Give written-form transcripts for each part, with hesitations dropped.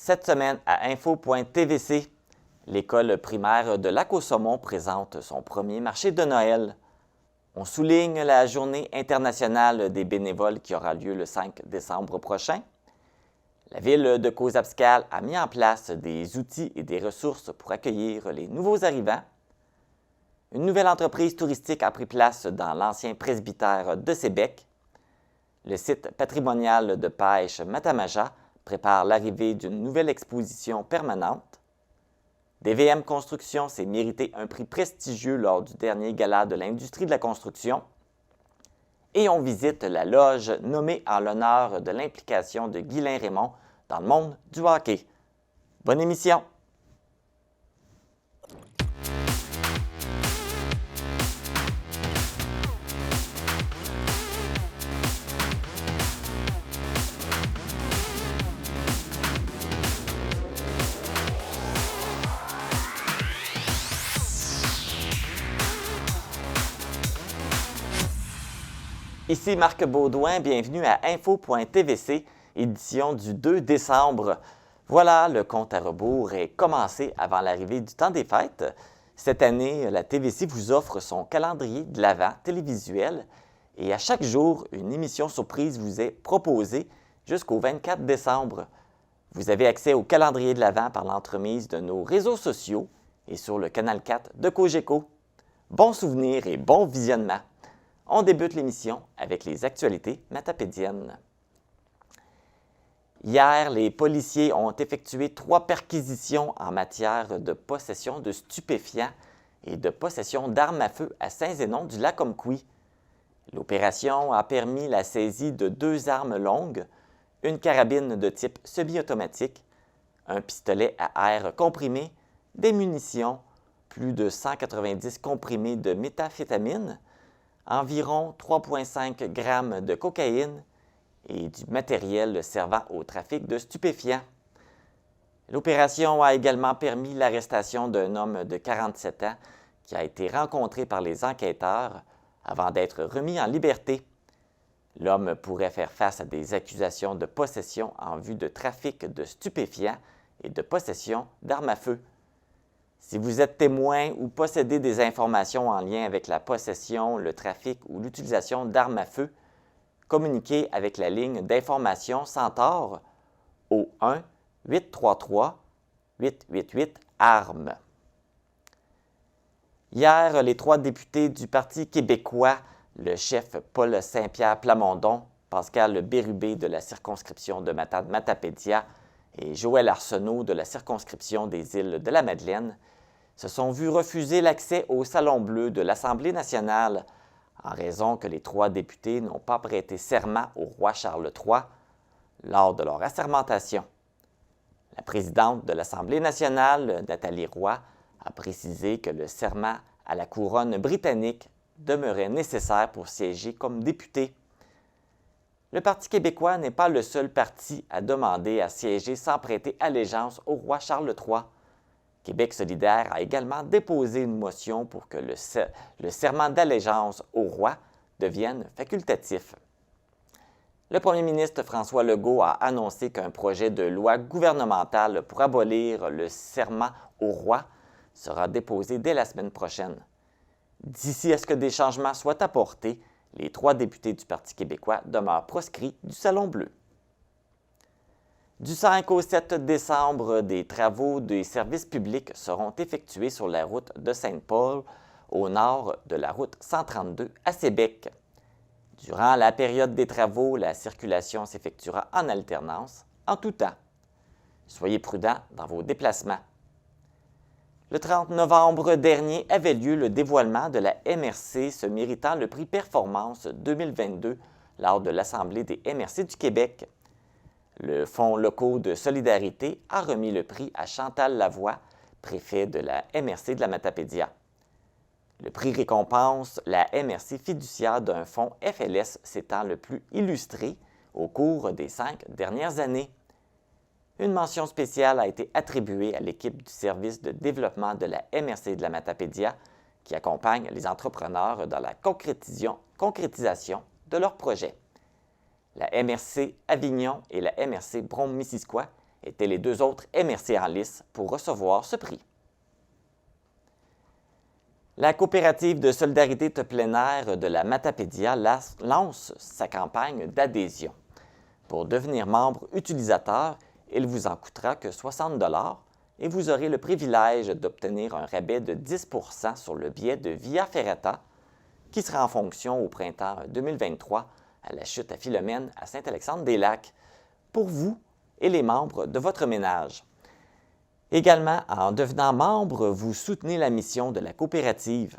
Cette semaine à info.tvc, l'école primaire de Lac-au-Saumon présente son premier marché de Noël. On souligne la Journée internationale des bénévoles qui aura lieu le 5 décembre prochain. La ville de Causapscal a mis en place des outils et des ressources pour accueillir les nouveaux arrivants. Une nouvelle entreprise touristique a pris place dans l'ancien presbytère de Sébec. Le site patrimonial de pêche Matamaja prépare l'arrivée d'une nouvelle exposition permanente. DVM Construction s'est mérité un prix prestigieux lors du dernier gala de l'industrie de la construction. Et on visite la loge nommée en l'honneur de l'implication de Guylain Raymond dans le monde du hockey. Bonne émission! Ici Marc Baudouin, bienvenue à info.tvc, édition du 2 décembre. Voilà, le compte à rebours est commencé avant l'arrivée du temps des fêtes. Cette année, la TVC vous offre son calendrier de l'Avent télévisuel et à chaque jour, une émission surprise vous est proposée jusqu'au 24 décembre. Vous avez accès au calendrier de l'Avent par l'entremise de nos réseaux sociaux et sur le canal 4 de Cogeco. Bons souvenirs et bon visionnement! On débute l'émission avec les actualités matapédiennes. Hier, les policiers ont effectué 3 perquisitions en matière de possession de stupéfiants et de possession d'armes à feu à Saint-Zénon-du-Lac-Omequy. L'opération a permis la saisie de 2 armes longues, une carabine de type semi-automatique, un pistolet à air comprimé, des munitions, plus de 190 comprimés de méthamphétamine, environ 3,5 grammes de cocaïne et du matériel servant au trafic de stupéfiants. L'opération a également permis l'arrestation d'un homme de 47 ans qui a été rencontré par les enquêteurs avant d'être remis en liberté. L'homme pourrait faire face à des accusations de possession en vue de trafic de stupéfiants et de possession d'armes à feu. Si vous êtes témoin ou possédez des informations en lien avec la possession, le trafic ou l'utilisation d'armes à feu, communiquez avec la ligne d'information Centaure au 1-833-888-ARMES. Hier, les 3 députés du Parti québécois, le chef Paul Saint-Pierre Plamondon, Pascal Bérubé de la circonscription de Matapédia et Joël Arsenault de la circonscription des îles de la Madeleine, se sont vus refuser l'accès au Salon Bleu de l'Assemblée nationale en raison que les 3 députés n'ont pas prêté serment au roi Charles III lors de leur assermentation. La présidente de l'Assemblée nationale, Nathalie Roy, a précisé que le serment à la couronne britannique demeurait nécessaire pour siéger comme député. Le Parti québécois n'est pas le seul parti à demander à siéger sans prêter allégeance au roi Charles III. Québec solidaire a également déposé une motion pour que le serment d'allégeance au roi devienne facultatif. Le premier ministre François Legault a annoncé qu'un projet de loi gouvernementale pour abolir le serment au roi sera déposé dès la semaine prochaine. D'ici à ce que des changements soient apportés, les 3 députés du Parti québécois demeurent proscrits du Salon Bleu. Du 5 au 7 décembre, des travaux des services publics seront effectués sur la route de Saint-Paul, au nord de la route 132 à Sébec. Durant la période des travaux, la circulation s'effectuera en alternance, en tout temps. Soyez prudents dans vos déplacements. Le 30 novembre dernier avait lieu le dévoilement de la MRC se méritant le prix Performance 2022 lors de l'Assemblée des MRC du Québec. Le Fonds locaux de solidarité a remis le prix à Chantal Lavoie, préfet de la MRC de la Matapédia. Le prix récompense la MRC fiduciaire d'un fonds FLS s'étant le plus illustré au cours des 5 dernières années. Une mention spéciale a été attribuée à l'équipe du service de développement de la MRC de la Matapédia qui accompagne les entrepreneurs dans la concrétisation de leurs projets. La MRC Avignon et la MRC Brome-Missisquoi étaient les 2 autres MRC en lice pour recevoir ce prix. La coopérative de solidarité de plein air de la Matapédia lance sa campagne d'adhésion. Pour devenir membre utilisateur, il vous en coûtera que 60 $ et vous aurez le privilège d'obtenir un rabais de 10 % sur le billet de Via Ferrata, qui sera en fonction au printemps 2023 à la chute à Philomène à Saint-Alexandre-des-Lacs, pour vous et les membres de votre ménage. Également, en devenant membre, vous soutenez la mission de la coopérative.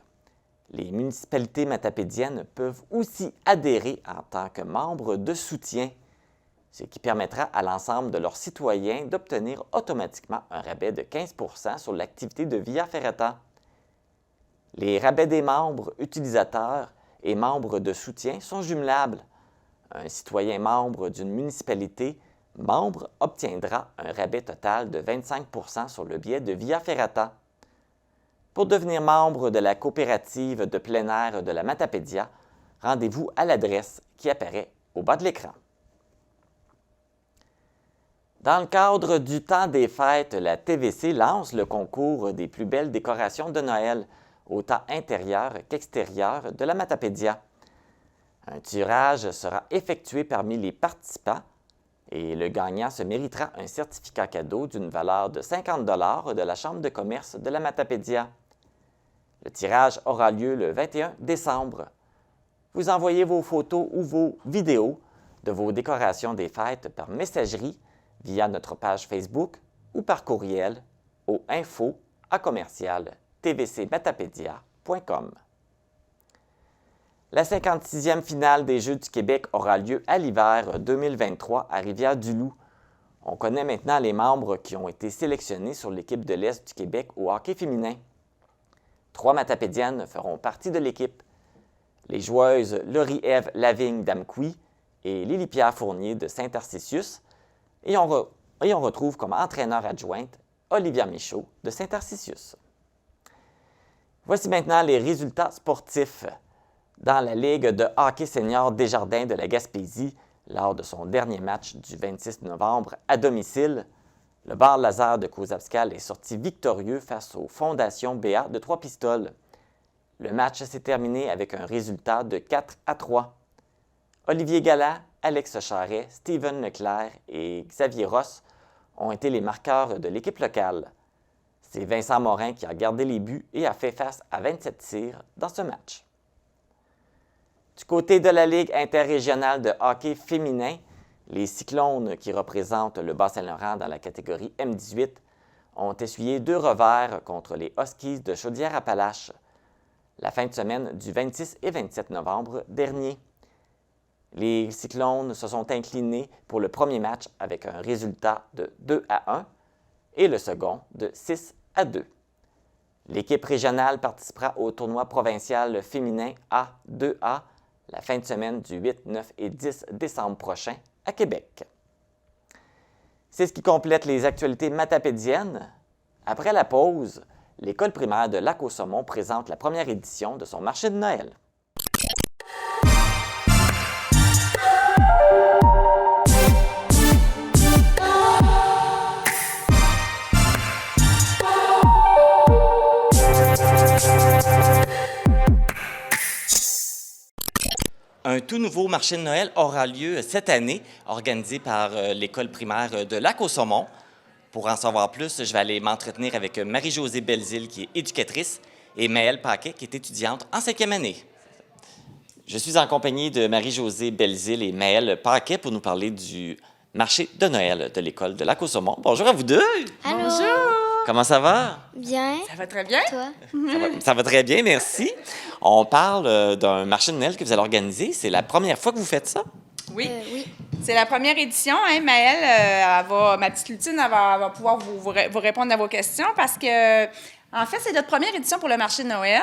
Les municipalités matapédiennes peuvent aussi adhérer en tant que membres de soutien, ce qui permettra à l'ensemble de leurs citoyens d'obtenir automatiquement un rabais de 15 % sur l'activité de Via Ferrata. Les rabais des membres utilisateurs et membres de soutien sont jumelables. Un citoyen membre d'une municipalité membre obtiendra un rabais total de 25 % sur le billet de Via Ferrata. Pour devenir membre de la coopérative de plein air de la Matapédia, rendez-vous à l'adresse qui apparaît au bas de l'écran. Dans le cadre du temps des fêtes, la TVC lance le concours des plus belles décorations de Noël, autant intérieures qu'extérieures, de la Matapédia. Un tirage sera effectué parmi les participants et le gagnant se méritera un certificat cadeau d'une valeur de 50 $ de la Chambre de commerce de la Matapédia. Le tirage aura lieu le 21 décembre. Vous envoyez vos photos ou vos vidéos de vos décorations des fêtes par messagerie via notre page Facebook ou par courriel au info@tvcmatapédia.com. La 56e finale des Jeux du Québec aura lieu à l'hiver 2023 à Rivière-du-Loup. On connaît maintenant les membres qui ont été sélectionnés sur l'équipe de l'Est du Québec au hockey féminin. 3 Matapédiennes feront partie de l'équipe. Les joueuses Laurie-Ève Lavigne d'Amqui et Lily-Pierre Fournier de Saint-Tarcisius, et on retrouve comme entraîneur adjointe Olivia Michaud de Saint-Tarcisius. Voici maintenant les résultats sportifs. Dans la Ligue de hockey senior Desjardins de la Gaspésie, lors de son dernier match du 26 novembre à domicile, le Bar Lazare de Cousabscal est sorti victorieux face aux Fondations BA de Trois-Pistoles. Le match s'est terminé avec un résultat de 4-3. Olivier Galland, Alex Charret, Steven Leclerc et Xavier Ross ont été les marqueurs de l'équipe locale. C'est Vincent Morin qui a gardé les buts et a fait face à 27 tirs dans ce match. Du côté de la Ligue interrégionale de hockey féminin, les Cyclones, qui représentent le Bas-Saint-Laurent dans la catégorie M18, ont essuyé 2 revers contre les Huskies de Chaudière-Appalaches la fin de semaine du 26 et 27 novembre dernier. Les Cyclones se sont inclinés pour le premier match avec un résultat de 2-1 et le second de 6-2. L'équipe régionale participera au tournoi provincial féminin A2A la fin de semaine du 8, 9 et 10 décembre prochain à Québec. C'est ce qui complète les actualités matapédiennes. Après la pause, l'école primaire de Lac-au-Saumon présente la première édition de son marché de Noël. Un tout nouveau marché de Noël aura lieu cette année, organisé par l'école primaire de Lac-au-Saumon. Pour en savoir plus, je vais aller m'entretenir avec Marie-Josée Belzile, qui est éducatrice, et Maëlle Paquet, qui est étudiante en 5e année. Je suis en compagnie de Marie-Josée Belzile et Maëlle Paquet pour nous parler du marché de Noël de l'école de Lac-au-Saumon. Bonjour à vous deux! Allô. Bonjour! Comment ça va? Bien. Ça va très bien? Toi? Ça va très bien, merci. On parle d'un marché de Noël que vous allez organiser. C'est la première fois que vous faites ça? Oui. Oui. C'est la première édition. Hein, Maëlle, ma petite Lutine, elle va pouvoir vous répondre à vos questions parce que, en fait, c'est notre première édition pour le marché de Noël.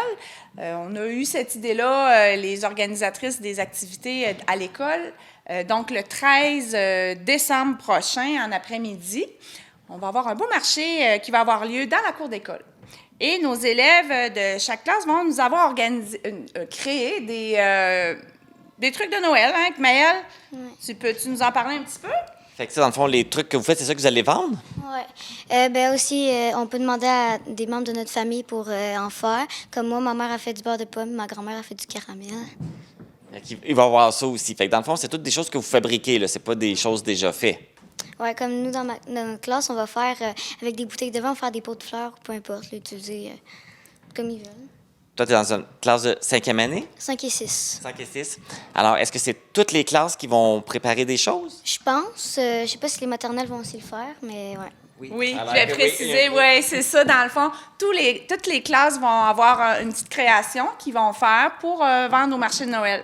On a eu cette idée-là, les organisatrices des activités à l'école. Donc, le 13 décembre prochain, en après-midi, on va avoir un beau marché qui va avoir lieu dans la cour d'école. Et nos élèves de chaque classe vont nous avoir créé des trucs de Noël, hein, Maëlle? Ouais. Tu peux-tu nous en parler un petit peu? Fait que ça, dans le fond, les trucs que vous faites, c'est ça que vous allez vendre? Ouais. Ben aussi, on peut demander à des membres de notre famille pour en faire. Comme moi, ma mère a fait du beurre de pomme, ma grand-mère a fait du caramel. Il va y avoir ça aussi. Fait que dans le fond, c'est toutes des choses que vous fabriquez, là. C'est pas des choses déjà faites. Ouais, comme nous, dans notre classe, on va faire, avec des bouteilles de vin, on va faire des pots de fleurs, peu importe, l'utiliser comme ils veulent. Toi, tu es dans une classe de 5e année? 5 et 6. 5 et 6. Alors, est-ce que c'est toutes les classes qui vont préparer des choses? Je pense. Je sais pas si les maternelles vont aussi le faire, mais ouais. Oui, Alors je vais que préciser, oui. oui, c'est ça, dans le fond. Toutes les classes vont avoir une petite création qu'ils vont faire pour vendre au marché de Noël.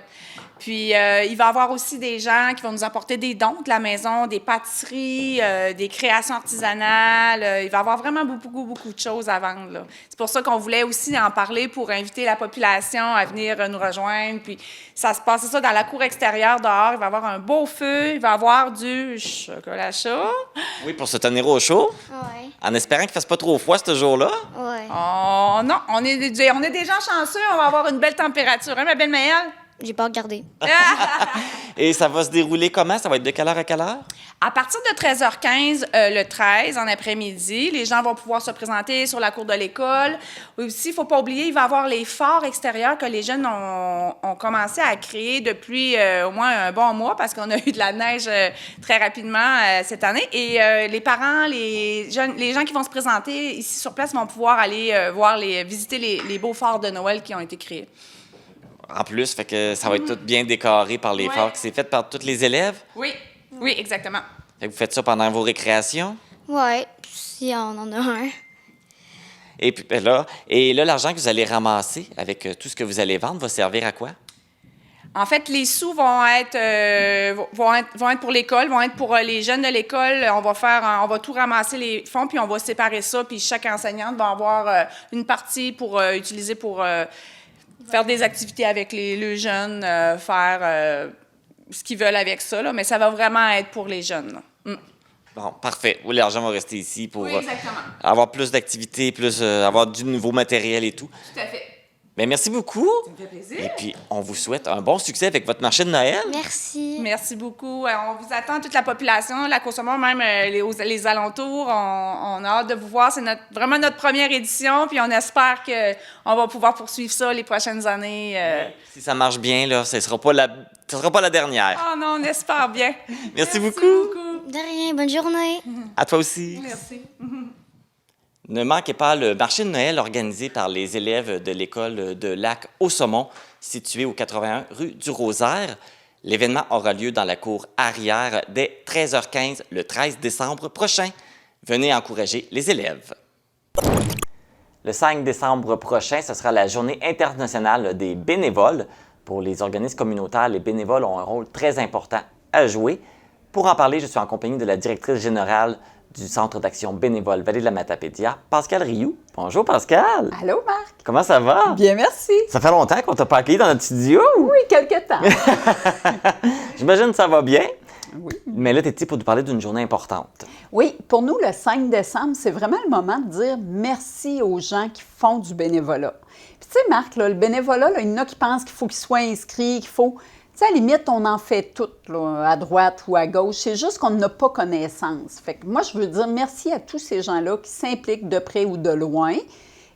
Puis, il va y avoir aussi des gens qui vont nous apporter des dons de la maison, des pâtisseries, des créations artisanales. Il va y avoir vraiment beaucoup de choses à vendre, là. C'est pour ça qu'on voulait aussi en parler pour inviter la population à venir nous rejoindre. Puis, ça se passe ça dans la cour extérieure dehors. Il va y avoir un beau feu. Il va y avoir du chocolat chaud. Oui, pour se tenir au chaud, Ouais. en espérant qu'il ne fasse pas trop froid ce jour-là. Ouais. Oh non, on est des gens chanceux. On va avoir une belle température. Hein, ma belle Maëlle? J'ai pas regardé. Et ça va se dérouler comment? Ça va être de quelle heure à quelle heure? À partir de 13h15, le 13, en après-midi, les gens vont pouvoir se présenter sur la cour de l'école. Aussi, il ne faut pas oublier, il va y avoir les forts extérieurs que les jeunes ont commencé à créer depuis au moins un bon mois parce qu'on a eu de la neige très rapidement cette année. Et les parents, les gens qui vont se présenter ici sur place vont pouvoir aller visiter les beaux forts de Noël qui ont été créés. En plus, fait que ça va être tout bien décoré par les Ouais. forts. C'est fait par tous les élèves. Oui, exactement. Fait que vous faites ça pendant vos récréations. Ouais, si on en a un. Et puis là, l'argent que vous allez ramasser avec tout ce que vous allez vendre va servir à quoi? En fait, les sous vont être pour l'école, vont être pour les jeunes de l'école. On va tout ramasser les fonds, puis on va séparer ça, puis chaque enseignante va avoir une partie pour utiliser pour faire des activités avec les jeunes, faire ce qu'ils veulent avec ça, là, mais ça va vraiment être pour les jeunes, là. Bon, parfait. Oui, l'argent va rester ici pour Oui, exactement. avoir plus d'activités, plus avoir du nouveau matériel et tout. Tout à fait. Bien, merci beaucoup. Ça me fait plaisir. Et puis, on vous souhaite un bon succès avec votre marché de Noël. Merci. Merci beaucoup. On vous attend, toute la population, la Côte-Saumon, même les alentours. On a hâte de vous voir. C'est vraiment notre première édition, puis on espère qu'on va pouvoir poursuivre ça les prochaines années. Si ça marche bien, là, ce ne sera pas la dernière. Oh non, on espère bien. Merci beaucoup. De rien, bonne journée. À toi aussi. Merci. Ne manquez pas le marché de Noël organisé par les élèves de l'école de Lac-au-Saumon, située au 81 rue du Rosaire. L'événement aura lieu dans la cour arrière dès 13h15 le 13 décembre prochain. Venez encourager les élèves. Le 5 décembre prochain, ce sera la Journée internationale des bénévoles. Pour les organismes communautaires, les bénévoles ont un rôle très important à jouer. Pour en parler, je suis en compagnie de la directrice générale du Centre d'action bénévole Vallée de la Matapédia, Pascal Rioux. Bonjour Pascal! Allô, Marc? Comment ça va? Bien, merci. Ça fait longtemps qu'on t'a pas accueilli dans notre studio. Oui, quelque temps. J'imagine que ça va bien. Oui. Mais là, tu es ici pour nous parler d'une journée importante. Oui, pour nous, le 5 décembre, c'est vraiment le moment de dire merci aux gens qui font du bénévolat. Puis tu sais, Marc, là, le bénévolat, là, il y en a qui pensent qu'il faut qu'ils soient inscrits, qu'il faut... Tu sais, à la limite, on en fait toutes, là, à droite ou à gauche. C'est juste qu'on n'a pas connaissance. Fait que moi, je veux dire merci à tous ces gens-là qui s'impliquent de près ou de loin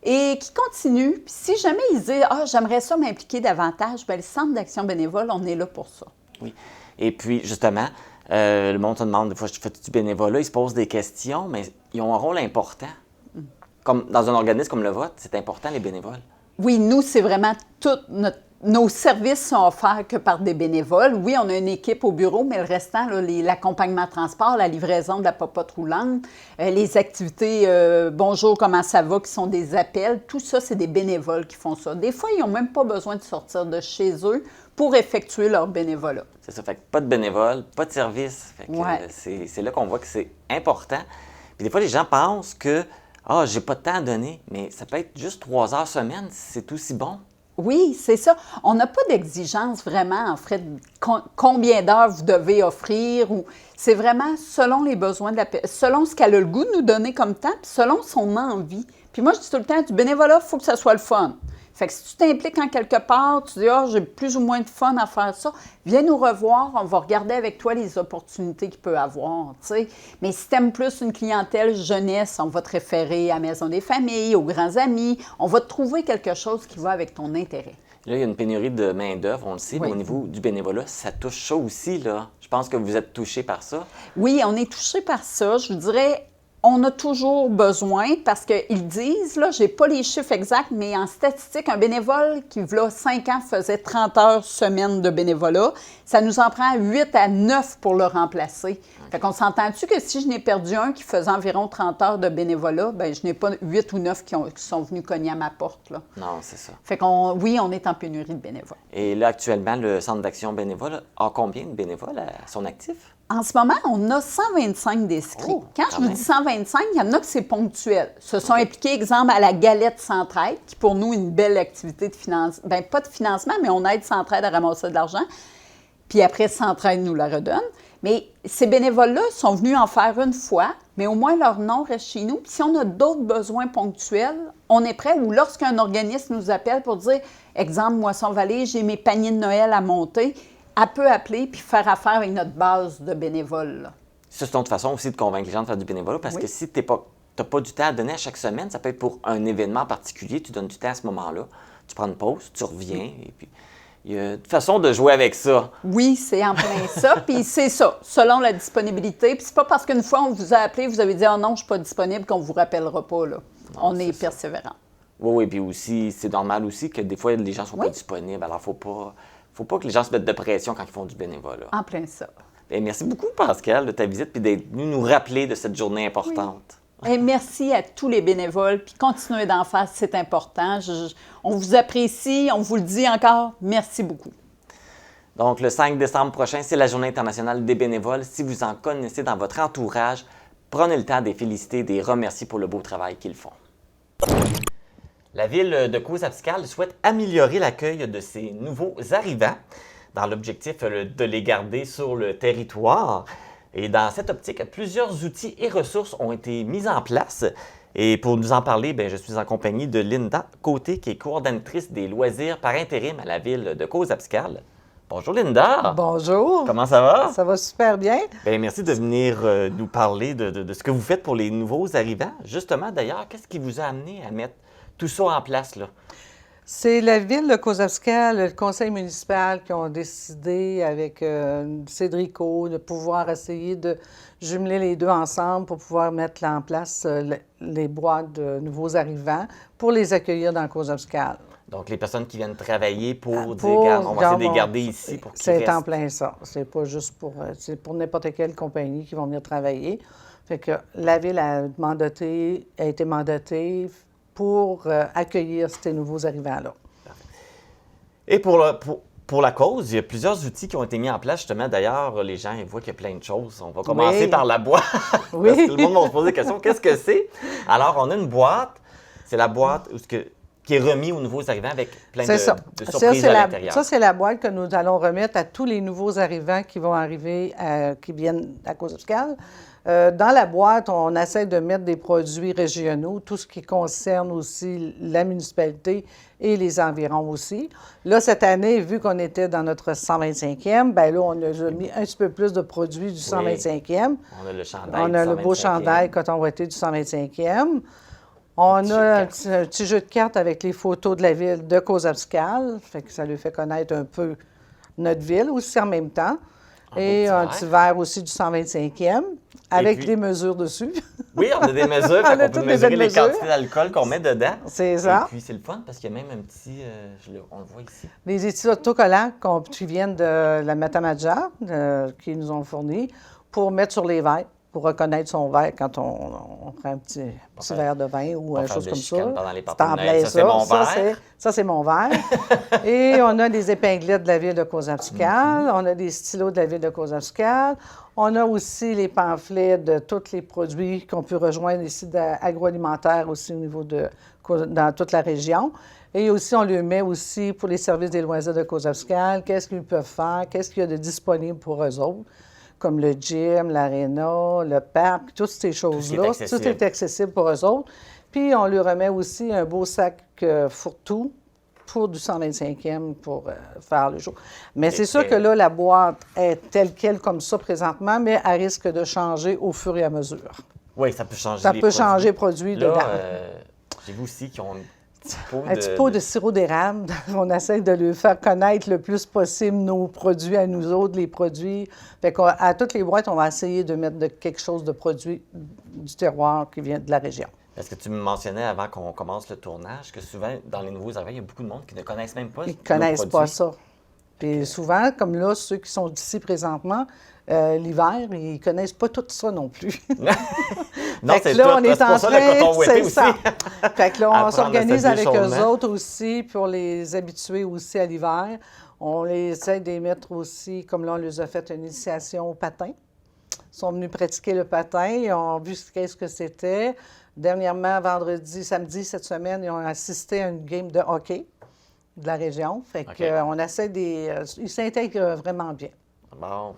et qui continuent. Puis si jamais ils disent « Ah, j'aimerais ça m'impliquer davantage », bien, le Centre d'action bénévole, on est là pour ça. Oui. Et puis, justement, le monde se demande, des fois, je fais du bénévolat, ils se posent des questions, mais ils ont un rôle important. Comme dans un organisme comme le vôtre, c'est important, les bénévoles. Oui, nous, c'est vraiment nos services sont offerts que par des bénévoles. Oui, on a une équipe au bureau, mais le restant, là, l'accompagnement transport, la livraison de la popote roulante, les activités Bonjour, comment ça va, qui sont des appels, tout ça, c'est des bénévoles qui font ça. Des fois, ils n'ont même pas besoin de sortir de chez eux pour effectuer leur bénévolat. C'est ça, fait que pas de bénévoles, pas de service. Fait que, Ouais. c'est là qu'on voit que c'est important. Puis des fois, les gens pensent que « Ah, j'ai pas de temps à donner », mais ça peut être juste 3 heures semaine, c'est aussi bon. Oui, c'est ça. On n'a pas d'exigence vraiment, en fait, combien d'heures vous devez offrir. Ou c'est vraiment selon les besoins de selon ce qu'elle a le goût de nous donner comme temps, puis selon son envie. Puis moi, je dis tout le temps, du bénévolat, il faut que ça soit le fun. Fait que si tu t'impliques en quelque part, tu dis « Ah, j'ai plus ou moins de fun à faire ça », viens nous revoir, on va regarder avec toi les opportunités qu'il peut avoir, tu sais. Mais si tu aimes plus une clientèle jeunesse, on va te référer à la Maison des familles, aux grands amis, on va te trouver quelque chose qui va avec ton intérêt. Là, il y a une pénurie de main-d'œuvre, on le sait, Oui. mais au niveau du bénévolat, ça touche ça aussi, là. Je pense que vous êtes touché par ça. Oui, on est touché par ça. Je vous dirais, on a toujours besoin parce qu'ils disent, là, je n'ai pas les chiffres exacts, mais en statistique, un bénévole qui, là, 5 ans, faisait 30 heures semaine de bénévolat, ça nous en prend 8 à 9 pour le remplacer. Fait qu'on s'entend-tu que si je n'ai perdu un qui faisait environ 30 heures de bénévolat, bien, je n'ai pas 8 ou 9 qui sont venus cogner à ma porte, là. Non, c'est ça. Fait qu'on, oui, on est en pénurie de bénévoles. Et là, actuellement, le Centre d'action bénévole a combien de bénévoles à son actif? En ce moment, on a 125 d'inscrits. Oh, Quand quand je vous même. dis 125, il y en a que c'est ponctuel. Se sont impliqués, exemple, à la Galette Centraide, qui pour nous est une belle activité de financement. Bien, pas de financement, mais on aide Centraide à ramasser de l'argent. Puis après, Centraide nous la redonne. Mais ces bénévoles-là sont venus en faire une fois, mais au moins leur nom reste chez nous. Puis si on a d'autres besoins ponctuels, on est prêt. Ou lorsqu'un organisme nous appelle pour dire, exemple, Moisson-Vallée, j'ai mes paniers de Noël à monter, elle peut appeler puis faire affaire avec notre base de bénévoles, là. Ça, c'est une autre façon aussi de convaincre les gens de faire du bénévolat, parce Oui. que si tu n'as pas du temps à donner à chaque semaine, ça peut être pour un événement particulier, tu donnes du temps à ce moment-là, tu prends une pause, tu reviens, et puis il y a une façon de jouer avec ça. Oui, c'est en plein ça. Puis c'est ça, selon la disponibilité. Puis c'est pas parce qu'une fois on vous a appelé, vous avez dit « Ah non, je suis pas disponible » qu'on vous rappellera pas, là. Non, On est c'est ça. persévérant. Oui, oui, puis aussi, c'est normal aussi que des fois, les gens ne sont Oui. pas disponibles, alors faut pas que les gens se mettent de pression quand ils font du bénévolat. En plein ça. Bien, merci beaucoup, Pascal, de ta visite, puis d'être venu nous rappeler de cette journée importante. Et merci à tous les bénévoles. Puis continuez d'en faire, c'est important. On vous apprécie, on vous le dit encore. Merci beaucoup. Donc, le 5 décembre prochain, c'est la Journée internationale des bénévoles. Si vous en connaissez dans votre entourage, prenez le temps de les féliciter et de les remercier pour le beau travail qu'ils font. La ville de Cosapeska souhaite améliorer l'accueil de ses nouveaux arrivants dans l'objectif de les garder sur le territoire. Et dans cette optique, plusieurs outils et ressources ont été mis en place. Et pour nous en parler, je suis en compagnie de Linda Côté, qui est coordonnatrice des loisirs par intérim à la ville de Cosapeska. Bonjour Linda! Bonjour. Comment ça va? Ça va super bien. Bien, merci de venir nous parler de ce que vous faites pour les nouveaux arrivants. Justement, d'ailleurs, qu'est-ce qui vous a amené à mettre tout ça en place, là? C'est la ville de Cosapeska, le conseil municipal qui ont décidé avec Cédrico de pouvoir essayer de jumeler les deux ensemble pour pouvoir mettre en place les boîtes de nouveaux arrivants pour les accueillir dans Cosapeska. Donc, les personnes qui viennent travailler pour dire, Pour- regarde, on va essayer de les bon, garder ici pour qu'ils C'est restent. en plein ça. C'est pas juste pour... c'est pour n'importe quelle compagnie qui vont venir travailler. Fait que la ville a été mandatée pour accueillir ces nouveaux arrivants-là. Et pour la cause, il y a plusieurs outils qui ont été mis en place. Justement, d'ailleurs, les gens ils voient qu'il y a plein de choses. On va commencer par la boîte. Oui. Parce que le monde va se poser des questions. Qu'est-ce que c'est? Alors, on a une boîte. C'est la boîte qui est remise aux nouveaux arrivants avec plein C'est ça. de Ça, surprises c'est à la- l'intérieur. Ça, c'est la boîte que nous allons remettre à tous les nouveaux arrivants qui vont arriver, qui viennent à Cosapeska. Dans la boîte, on essaie de mettre des produits régionaux, tout ce qui concerne aussi la municipalité et les environs aussi. Là, cette année, vu qu'on était dans notre 125e, bien là, on a mis un petit peu plus de produits du 125e. On a le chandail. On a du le beau 125e. chandail coton ouaté du 125e. On Petit jeu de a cartes. un petit jeu de cartes avec les photos de la ville de Cosapeska, fait que ça lui fait connaître un peu notre ville aussi en même temps. Et beau un petit petit verre aussi du 125e, avec puis- les mesures dessus. Oui, on a des mesures. On a On peut toutes les mesurer les mesures. quantités d'alcool qu'on met dedans. C'est ça. Et puis, c'est le fun parce qu'il y a même un petit... on le voit ici. Les études autocollants qui viennent de la Matamaja, qui nous ont fournis, pour mettre sur les verres, pour reconnaître son verre quand on prend un petit faire- verre de vin ou pas une faire chose de comme chicane ça. pendant les C'est parties de en Noël. plein Ça, c'est mon verre. Ça, c'est mon verre. Et on a des épinglettes de la ville de Cosapeska, Mm-hmm. on a des stylos de la ville de Cosapeska, on a aussi les pamphlets de tous les produits qu'on peut rejoindre ici agroalimentaires aussi au niveau dans toute la région. Et aussi, on le met aussi pour les services des loisirs de Cosapeska, qu'est-ce qu'ils peuvent faire, qu'est-ce qu'il y a de disponible pour eux autres, comme le gym, l'aréna, le parc, toutes ces choses-là. accessible. Tout est accessible pour eux autres. Puis, on lui remet aussi un beau sac fourre-tout pour du 125e pour faire le jour. Mais c'est sûr que là, la boîte est telle qu'elle comme ça présentement, mais elle risque de changer au fur et à mesure. Oui, ça peut changer Ça les peut produits. changer les produits Là, dedans. j'ai vu aussi qu'ils ont Un petit pot de sirop d'érable. On essaie de lui faire connaître le plus possible nos produits à nous autres, les produits. Fait qu'à toutes les boîtes, on va essayer de mettre quelque chose de produit du terroir qui vient de la région. Est-ce que tu me mentionnais avant qu'on commence le tournage que souvent, dans les nouveaux arrivants, il y a beaucoup de monde qui ne connaissent même pas Ils ne nos connaissent pas produits. ça. Puis souvent, comme là, ceux qui sont ici présentement, l'hiver, ils ne connaissent pas tout ça non plus. Non, Fait que c'est là, tout. on est C'est en pour ça le coton train, ouaté c'est aussi. ça. Fait que là, on Apprendre à s'organise s'habiller avec eux chaudement. autres aussi pour les habituer aussi à l'hiver. On les essaie de les mettre aussi, comme là, on les a fait une initiation au patin. Ils sont venus pratiquer le patin, ils ont vu qu'est-ce que c'était. Dernièrement, samedi, cette semaine, ils ont assisté à une game de hockey de la région. Fait OK. qu'on essaie ils s'intègrent vraiment bien. Bon,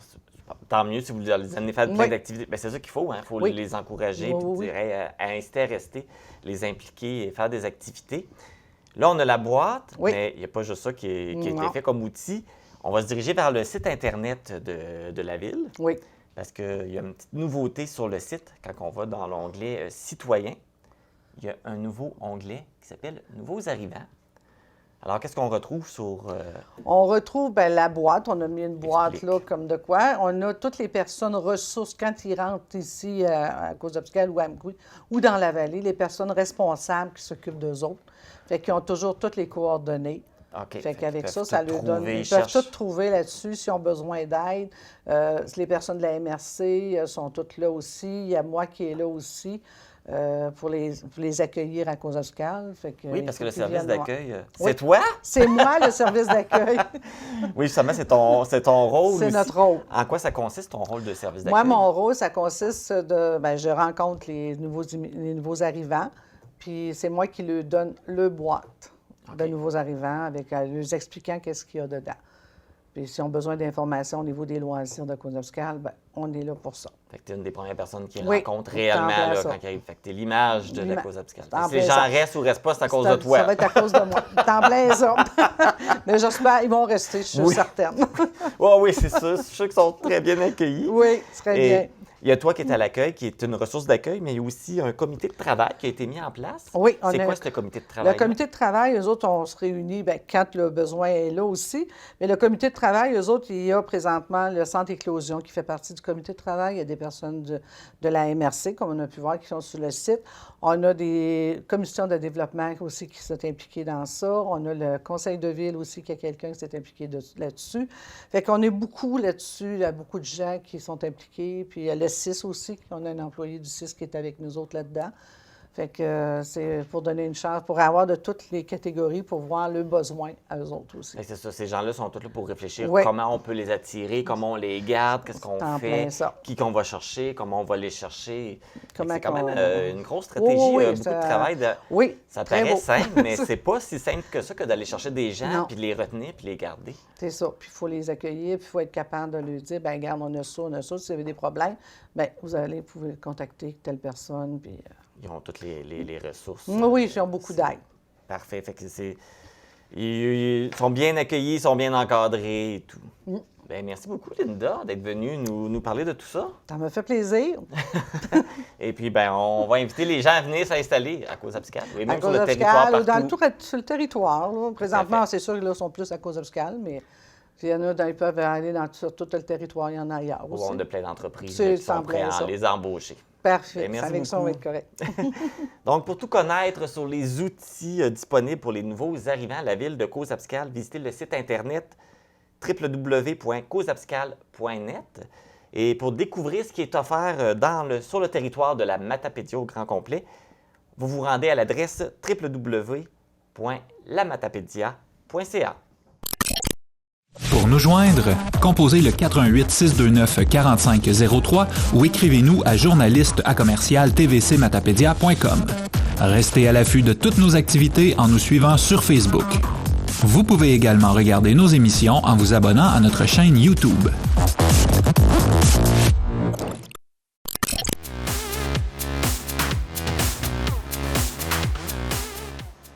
tant mieux si vous les amenez faire plein Oui. d'activités. Bien, c'est ça qu'il faut, hein? Il faut Oui. les encourager, Oui, puis oui, dirais, à inciter à rester, les impliquer et faire des activités. Là, on a la boîte, Oui. mais il n'y a pas juste ça qui a été Non. fait comme outil. On va se diriger vers le site Internet de la Ville, Oui. parce qu'il y a une petite nouveauté sur le site. Quand on va dans l'onglet Citoyens, il y a un nouveau onglet qui s'appelle Nouveaux arrivants. Alors, qu'est-ce qu'on retrouve sur... On retrouve la boîte. On a mis une boîte Explique. là comme de quoi. On a toutes les personnes ressources quand ils rentrent ici à Cause-Obscale ou à Amkoui ou dans la vallée, les personnes responsables qui s'occupent d'eux autres. Fait qu'ils ont toujours toutes les coordonnées. OK, Fait qu'avec qu'ils ça, peuvent ça tout leur donne. trouver, Ils peuvent cherchent. tout trouver là-dessus s'ils ont besoin d'aide. Les personnes de la MRC sont toutes là aussi. Il y a moi qui est là aussi pour les accueillir à Cause-Obscale. Fait que, Oui, parce que le il faut qu'ils service viennent d'accueil, Oui. c'est toi? C'est moi, le service d'accueil. Oui, justement, c'est ton rôle C'est aussi. notre rôle. En quoi ça consiste, ton rôle de service d'accueil? Moi, mon rôle, ça consiste de... je rencontre les nouveaux arrivants, puis c'est moi qui leur donne le boîte de nouveaux arrivants, avec leur expliquant qu'est-ce qu'il y a dedans. Puis s'ils ont besoin d'informations au niveau des loisirs de Cause-Obscale, on est là pour ça. Fait que tu es une des premières personnes qui Oui, rencontrent t'en réellement plein là, ça. quand ils arrivent. Fait que tu es l'image de la L'image. cause obscale. T'en Si les plein gens ça. restent ou restent pas, c'est à cause de toi. Ça va être à cause de moi. T'en plein ça. Mais j'espère qu'ils vont rester, je suis Oui. certaine. Oui, c'est ça. Je suis sûr qu'ils sont très bien accueillis. Oui, très Et bien. il y a toi qui es à l'accueil, qui est une ressource d'accueil, mais il y a aussi un comité de travail qui a été mis en place. Oui, on C'est a- quoi ce comité de travail? Le comité de travail, eux autres, on se réunit quand le besoin est là aussi. Mais le comité de travail, eux autres, il y a présentement le centre éclosion qui fait partie du comité de travail. Il y a des personnes de la MRC, comme on a pu voir, qui sont sur le site. On a des commissions de développement aussi qui sont impliquées dans ça. On a le conseil de ville aussi, qui a quelqu'un qui s'est impliqué là-dessus. Fait qu'on est beaucoup là-dessus. Il y a beaucoup de gens qui sont impliqués. Puis il y a le CIS aussi, on a un employé du CIS qui est avec nous autres là-dedans. Fait que c'est pour donner une chance, pour avoir de toutes les catégories, pour voir le besoin à eux autres aussi. Fait que c'est ça, ces gens-là sont tous là pour réfléchir Oui. comment on peut les attirer, comment on les garde, qu'est-ce qu'on C'est en fait, plein ça. qui qu'on va chercher, comment on va les chercher. Fait que Comment c'est quand même qu'on- une grosse stratégie, Oui, beaucoup ça- de travail. Oui, Ça très paraît beau. simple, mais c'est pas si simple que ça que d'aller chercher des gens, Non. puis de les retenir, puis de les garder. C'est ça. Puis il faut les accueillir, puis il faut être capable de leur dire, bien, regarde, on a ça, on a ça. Si vous avez des problèmes, bien, vous pouvez contacter telle personne. Puis, Ils ont toutes les ressources. Oui, ils ont beaucoup d'aide. Parfait. Fait que ils sont bien accueillis, ils sont bien encadrés et tout. Mm. Ben, merci beaucoup, Linda, d'être venue nous parler de tout ça. Ça me fait plaisir. Et puis, ben, on va inviter les gens à venir s'installer à Cause-Obscale. Oui, À même sur le Cause-Obscale, territoire ou partout. sur le territoire. Là. Présentement, fait. c'est sûr que là, ils sont plus à Cause-Obscale, mais il y en a, ils peuvent aller sur tout le territoire, il y en a ailleurs Au aussi. monde de plein d'entreprises C'est qui sont en prêts plein à ça. les embaucher. Parfait. Ben, merci Avec ça, on va beaucoup. être correct. Donc, pour tout connaître sur les outils disponibles pour les nouveaux arrivants à la ville de Cause-Obscale, visitez le site Internet www.causeobscale.net. Et pour découvrir ce qui est offert sur le territoire de la Matapédia au grand complet, vous vous rendez à l'adresse www.lamatapedia.ca. Pour nous joindre, composez le 418-629-4503 ou écrivez-nous à journaliste@tvcmatapedia.com. Restez à l'affût de toutes nos activités en nous suivant sur Facebook. Vous pouvez également regarder nos émissions en vous abonnant à notre chaîne YouTube.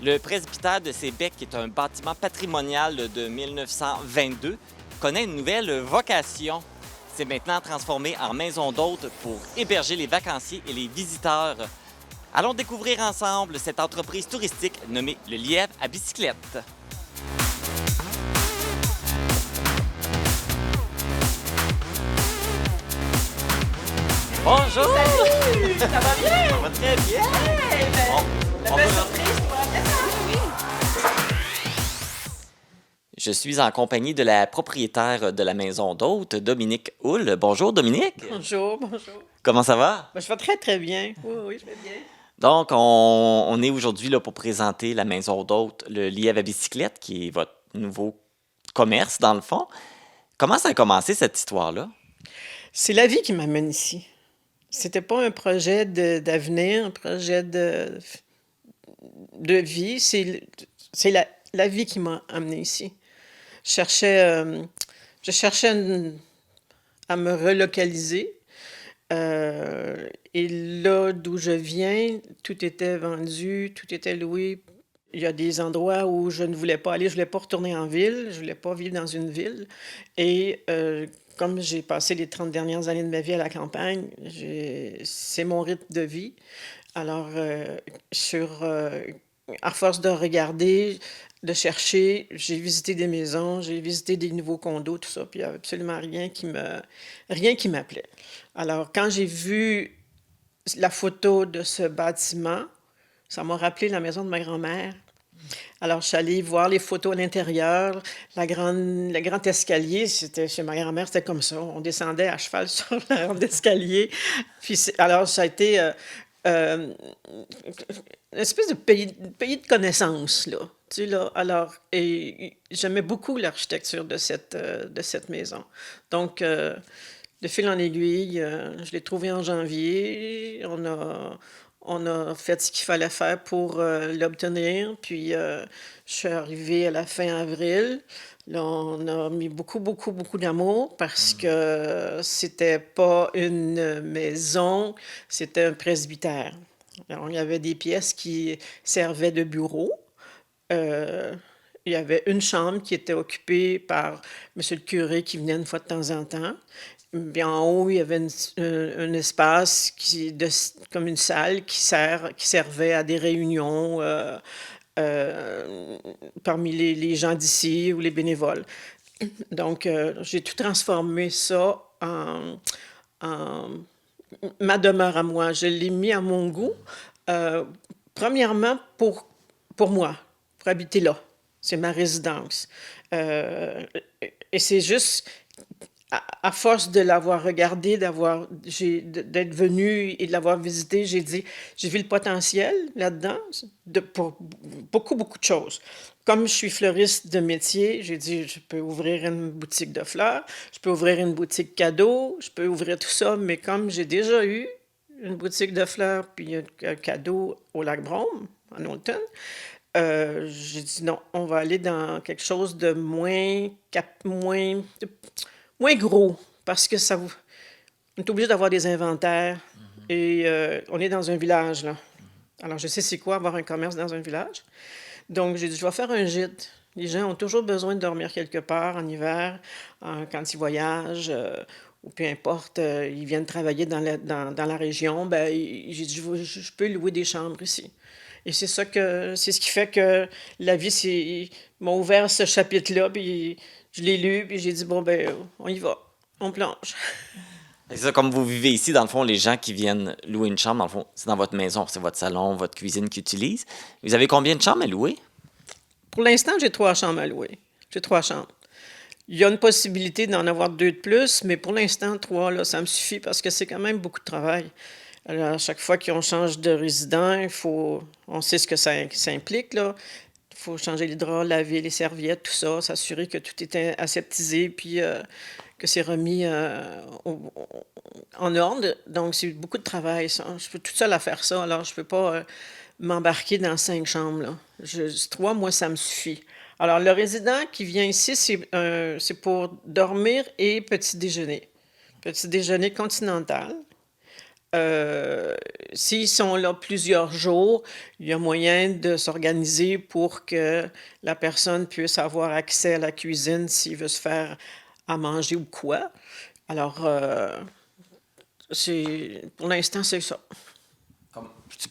Le presbytère de Sébec, qui est un bâtiment patrimonial de 1922, connaît une nouvelle vocation. C'est maintenant transformé en maison d'hôtes pour héberger les vacanciers et les visiteurs. Allons découvrir ensemble cette entreprise touristique nommée Le Lièvre à bicyclette. Bonjour! Salut! Ça va bien? Ça va très bien! Hey, ben, On la belle va- surprise, tu vas bien ça? Je suis en compagnie de la propriétaire de la maison d'hôtes, Dominique Houle. Bonjour, Dominique. Bonjour, bonjour. Comment ça va? Ben, je vais très, très bien. Oui, je vais bien. Donc, on est aujourd'hui là pour présenter la maison d'hôtes, le Lièvre à bicyclette, qui est votre nouveau commerce, dans le fond. Comment ça a commencé, cette histoire-là? C'est la vie qui m'amène ici. C'était pas un projet d'avenir, un projet de vie. C'est la vie qui m'a amené ici. Je cherchais à me relocaliser. Et là, d'où je viens, tout était vendu, tout était loué. Il y a des endroits où je ne voulais pas aller, je voulais pas retourner en ville, je voulais pas vivre dans une ville. Et comme j'ai passé les 30 dernières années de ma vie à la campagne, c'est mon rythme de vie. Alors, à force de regarder, de chercher, j'ai visité des maisons, j'ai visité des nouveaux condos, tout ça, puis il n'y a absolument rien qui m'appelait. Alors, quand j'ai vu la photo de ce bâtiment, ça m'a rappelé la maison de ma grand-mère. Alors, je suis allée voir les photos à l'intérieur. Le grand escalier, c'était chez ma grand-mère, c'était comme ça. On descendait à cheval sur la rampe d'escalier. Puis, alors, ça a été une espèce de pays de connaissances, là. Tu sais, là. Alors, et j'aimais beaucoup l'architecture de cette maison. Donc, de fil en aiguille, je l'ai trouvé en janvier. On a fait ce qu'il fallait faire pour l'obtenir. Puis, je suis arrivée à la fin avril. Là, on a mis beaucoup, beaucoup, beaucoup d'amour parce que c'était pas une maison, c'était un presbytère. Alors, il y avait des pièces qui servaient de bureau. Il y avait une chambre qui était occupée par monsieur le curé qui venait une fois de temps en temps. Puis en haut, il y avait un espace comme une salle qui servait à des réunions parmi les gens d'ici ou les bénévoles. Donc, j'ai tout transformé ça en ma demeure à moi. Je l'ai mis à mon goût, premièrement pour moi, pour habiter là. C'est ma résidence. Et c'est juste, à force de l'avoir regardé, d'être venue et de l'avoir visité, j'ai vu le potentiel là-dedans pour beaucoup, beaucoup de choses. Comme je suis fleuriste de métier, j'ai dit, je peux ouvrir une boutique de fleurs, je peux ouvrir une boutique cadeau, je peux ouvrir tout ça, mais comme j'ai déjà eu une boutique de fleurs puis un cadeau au Lac-Brome, en automne, j'ai dit non, on va aller dans quelque chose de moins gros, parce que on est obligé d'avoir des inventaires et on est dans un village, là. Alors, je sais c'est quoi avoir un commerce dans un village. Donc, j'ai dit, je vais faire un gîte. Les gens ont toujours besoin de dormir quelque part en hiver, quand ils voyagent, ou peu importe, ils viennent travailler dans la région. Ben, j'ai dit, je peux louer des chambres ici. Et c'est ce qui fait que la vie m'a ouvert ce chapitre-là, puis je l'ai lu, puis j'ai dit, bon, ben, on y va, on plonge. C'est ça, comme vous vivez ici, dans le fond, les gens qui viennent louer une chambre, dans le fond, c'est dans votre maison, c'est votre salon, votre cuisine qu'ils utilisent. Vous avez combien de chambres à louer? Pour l'instant, j'ai 3 chambres à louer. J'ai 3 chambres. Il y a une possibilité d'en avoir 2 de plus, mais pour l'instant, 3, là, ça me suffit parce que c'est quand même beaucoup de travail. Alors, à chaque fois qu'on change de résident, on sait ce que ça implique, là. Il faut changer les draps, laver les serviettes, tout ça, s'assurer que tout est aseptisé, puis que c'est remis en ordre. Donc, c'est beaucoup de travail, ça. Je suis toute seule à faire ça, alors je ne peux pas m'embarquer dans 5 chambres, là. 3, moi, ça me suffit. Alors, le résident qui vient ici, c'est pour dormir et petit déjeuner. Petit déjeuner continental. S'ils sont là plusieurs jours, il y a moyen de s'organiser pour que la personne puisse avoir accès à la cuisine s'il veut se faire à manger ou quoi. Alors, pour l'instant, c'est ça.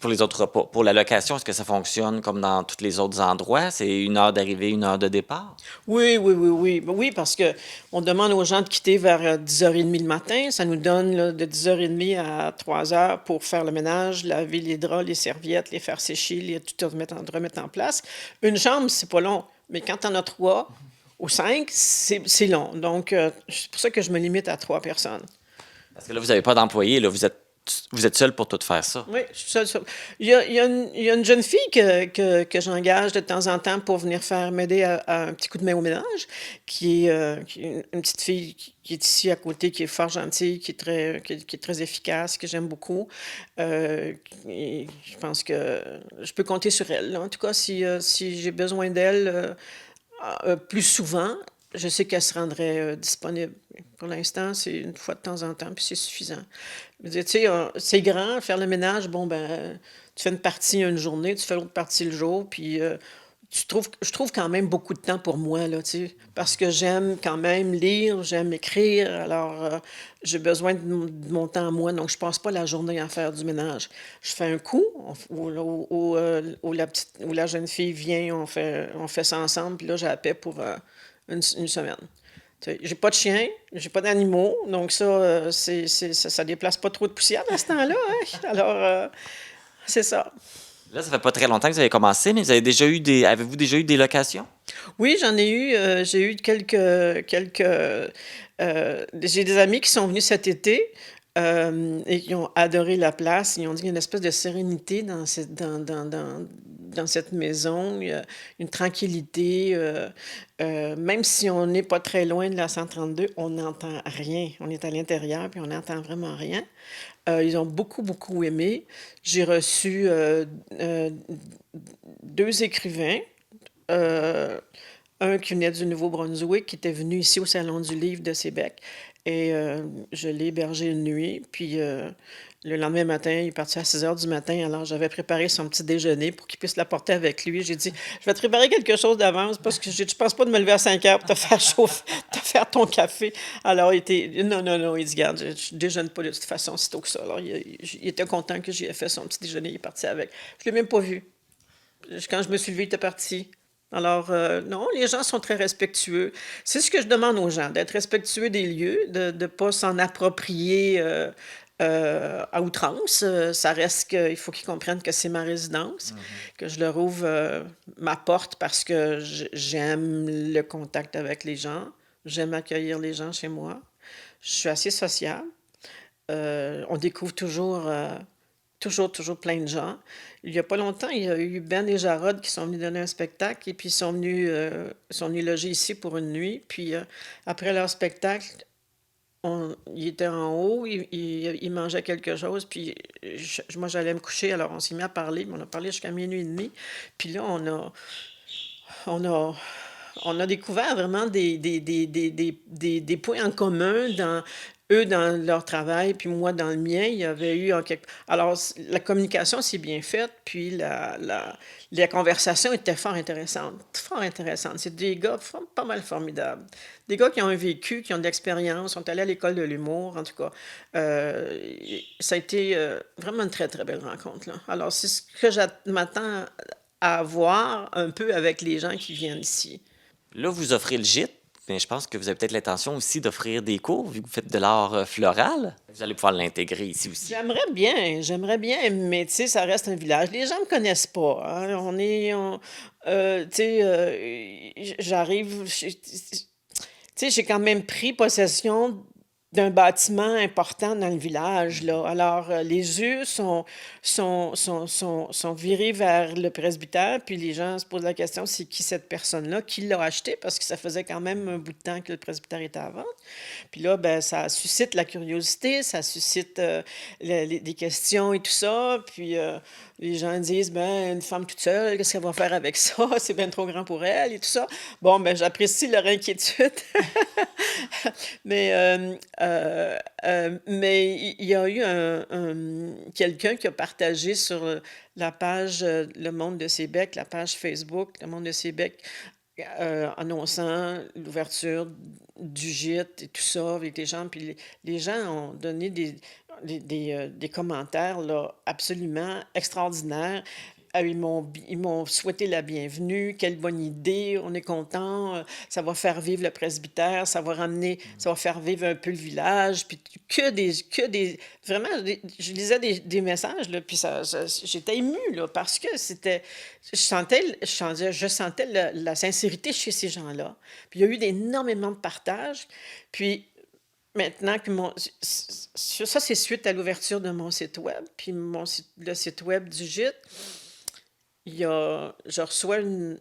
Pour les autres repas, pour la location, est-ce que ça fonctionne comme dans tous les autres endroits? C'est 1 heure d'arrivée, 1 heure de départ? Oui, oui, oui, oui. Ben oui, parce que on demande aux gens de quitter vers 10h30 le matin. Ça nous donne là, de 10h30 à 3h pour faire le ménage, laver les draps, les serviettes, les faire sécher, tout remettre en place. Une chambre, c'est pas long. Mais quand tu en as 3 ou 5, c'est long. Donc, c'est pour ça que je me limite à 3 personnes. Parce que là, vous n'avez pas d'employé, là, vous êtes seul pour tout faire ça. Oui, je suis seule. Il y a une jeune fille que j'engage de temps en temps pour venir m'aider à un petit coup de main au ménage, qui est une petite fille qui est ici à côté, qui est fort gentille, qui est très efficace, que j'aime beaucoup. Et je pense que je peux compter sur elle, là. En tout cas, si j'ai besoin d'elle plus souvent, je sais qu'elle se rendrait disponible. Pour l'instant, c'est une fois de temps en temps, puis c'est suffisant. Je veux dire, tu sais, c'est grand, faire le ménage, bon, ben, tu fais une partie une journée, tu fais l'autre partie le jour, puis je trouve quand même beaucoup de temps pour moi, là, tu sais, parce que j'aime quand même lire, j'aime écrire, alors j'ai besoin de mon temps à moi, donc je passe pas la journée à faire du ménage. Je fais un coup, où la jeune fille vient, on fait ça ensemble, puis là, j'ai la paix pour une semaine. J'ai pas de chien, j'ai pas d'animaux, donc ça, ça déplace pas trop de poussière à ce temps-là. Hein? Alors, c'est ça. Là, ça fait pas très longtemps que vous avez commencé, mais avez-vous déjà eu des locations? Oui, j'en ai eu. J'ai eu j'ai des amis qui sont venus cet été et qui ont adoré la place. Ils ont dit qu'il y a une espèce de sérénité dans cette maison, il y a une tranquillité. Même si on n'est pas très loin de la 132, on n'entend rien. On est à l'intérieur, puis on n'entend vraiment rien. Ils ont beaucoup, beaucoup aimé. J'ai reçu 2 écrivains. Un qui venait du Nouveau-Brunswick, qui était venu ici au Salon du Livre de Sébec. Et je l'ai hébergé une nuit. Puis le lendemain matin, il est parti à 6h du matin. Alors, j'avais préparé son petit déjeuner pour qu'il puisse l'apporter avec lui. J'ai dit, je vais te préparer quelque chose d'avance parce que je ne pense pas de me lever à 5h pour te faire chauffer, te faire ton café. Alors, il était, non, il dit, regarde, je ne déjeune pas de toute façon, c'est tôt que ça. Alors, il était content que j'y ai fait son petit déjeuner. Il est parti avec. Je ne l'ai même pas vu. Quand je me suis levée, il était parti. Alors, non, les gens sont très respectueux. C'est ce que je demande aux gens, d'être respectueux des lieux, de ne pas s'en approprier à outrance. Ça reste qu'il faut qu'ils comprennent que c'est ma résidence, que je leur ouvre ma porte parce que j'aime le contact avec les gens, j'aime accueillir les gens chez moi. Je suis assez sociable. On découvre toujours plein de gens. Il n'y a pas longtemps, il y a eu Ben et Jarod qui sont venus donner un spectacle et puis ils sont venus loger ici pour une nuit. Puis après leur spectacle, ils étaient en haut, ils mangeaient quelque chose, puis moi j'allais me coucher, alors on s'est mis à parler, on a parlé jusqu'à minuit et demi. Puis là, on a découvert vraiment des points en commun eux dans leur travail, puis moi dans le mien. Il y avait eu Alors, la communication s'est bien faite, puis la conversation était fort intéressante. C'est des gars pas mal formidables. Des gars qui ont un vécu, qui ont de l'expérience, sont allés à l'école de l'humour, en tout cas. Ça a été vraiment une très, très belle rencontre, là. Alors, c'est ce que je m'attends à voir un peu avec les gens qui viennent ici. Là, vous offrez le gîte, mais je pense que vous avez peut-être l'intention aussi d'offrir des cours, vu que vous faites de l'art floral. Vous allez pouvoir l'intégrer ici aussi. J'aimerais bien, mais tu sais, ça reste un village. Les gens me connaissent pas. Hein. J'arrive... Tu sais, j'ai quand même pris possession d'un bâtiment important dans le village, là. Alors, les yeux sont virés vers le presbytère, puis les gens se posent la question, c'est qui cette personne-là? Qui l'a acheté? Parce que ça faisait quand même un bout de temps que le presbytère était à vendre. Puis là, ben, ça suscite la curiosité, ça suscite des questions et tout ça. Puis Les gens disent, ben, une femme toute seule, qu'est-ce qu'elle va faire avec ça? C'est bien trop grand pour elle et tout ça. Bon, ben, j'apprécie leur inquiétude. Mais il y a eu quelqu'un qui a partagé sur la page Le Monde de Sébec, la page Facebook Le Monde de Sébec, annonçant l'ouverture du gîte et tout ça avec les gens. Puis les gens ont donné des commentaires là, absolument extraordinaires. Ils m'ont souhaité la bienvenue. Quelle bonne idée, on est content. Ça va faire vivre le presbytère, ça va faire vivre un peu le village. Puis vraiment, je lisais des messages, là, puis j'étais émue, là, parce que je sentais la sincérité chez ces gens-là. Puis il y a eu énormément de partages. Puis maintenant que ça, c'est suite à l'ouverture de mon site web, puis le site web du gîte. Je reçois une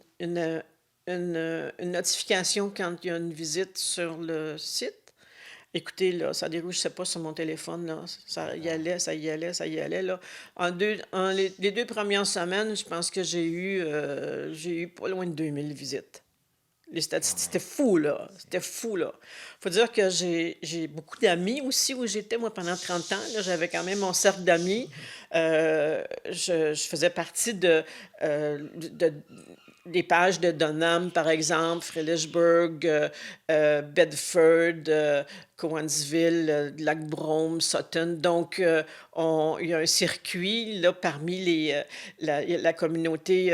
notification quand il y a une visite sur le site. Écoutez, là, ça déroule, je sais pas, sur mon téléphone, là. Ça y allait, là. Les 2 premières semaines, je pense que j'ai eu pas loin de 2000 visites. Les statistiques, c'était fou, là. C'était fou, là. Faut dire que j'ai beaucoup d'amis aussi où j'étais, moi, pendant 30 ans. Là, j'avais quand même mon cercle d'amis. Je faisais partie des pages de Dunham, par exemple, Frelichburg, Bedford, Cowansville, Lac-Brome, Sutton. Donc, il y a un circuit là, parmi la communauté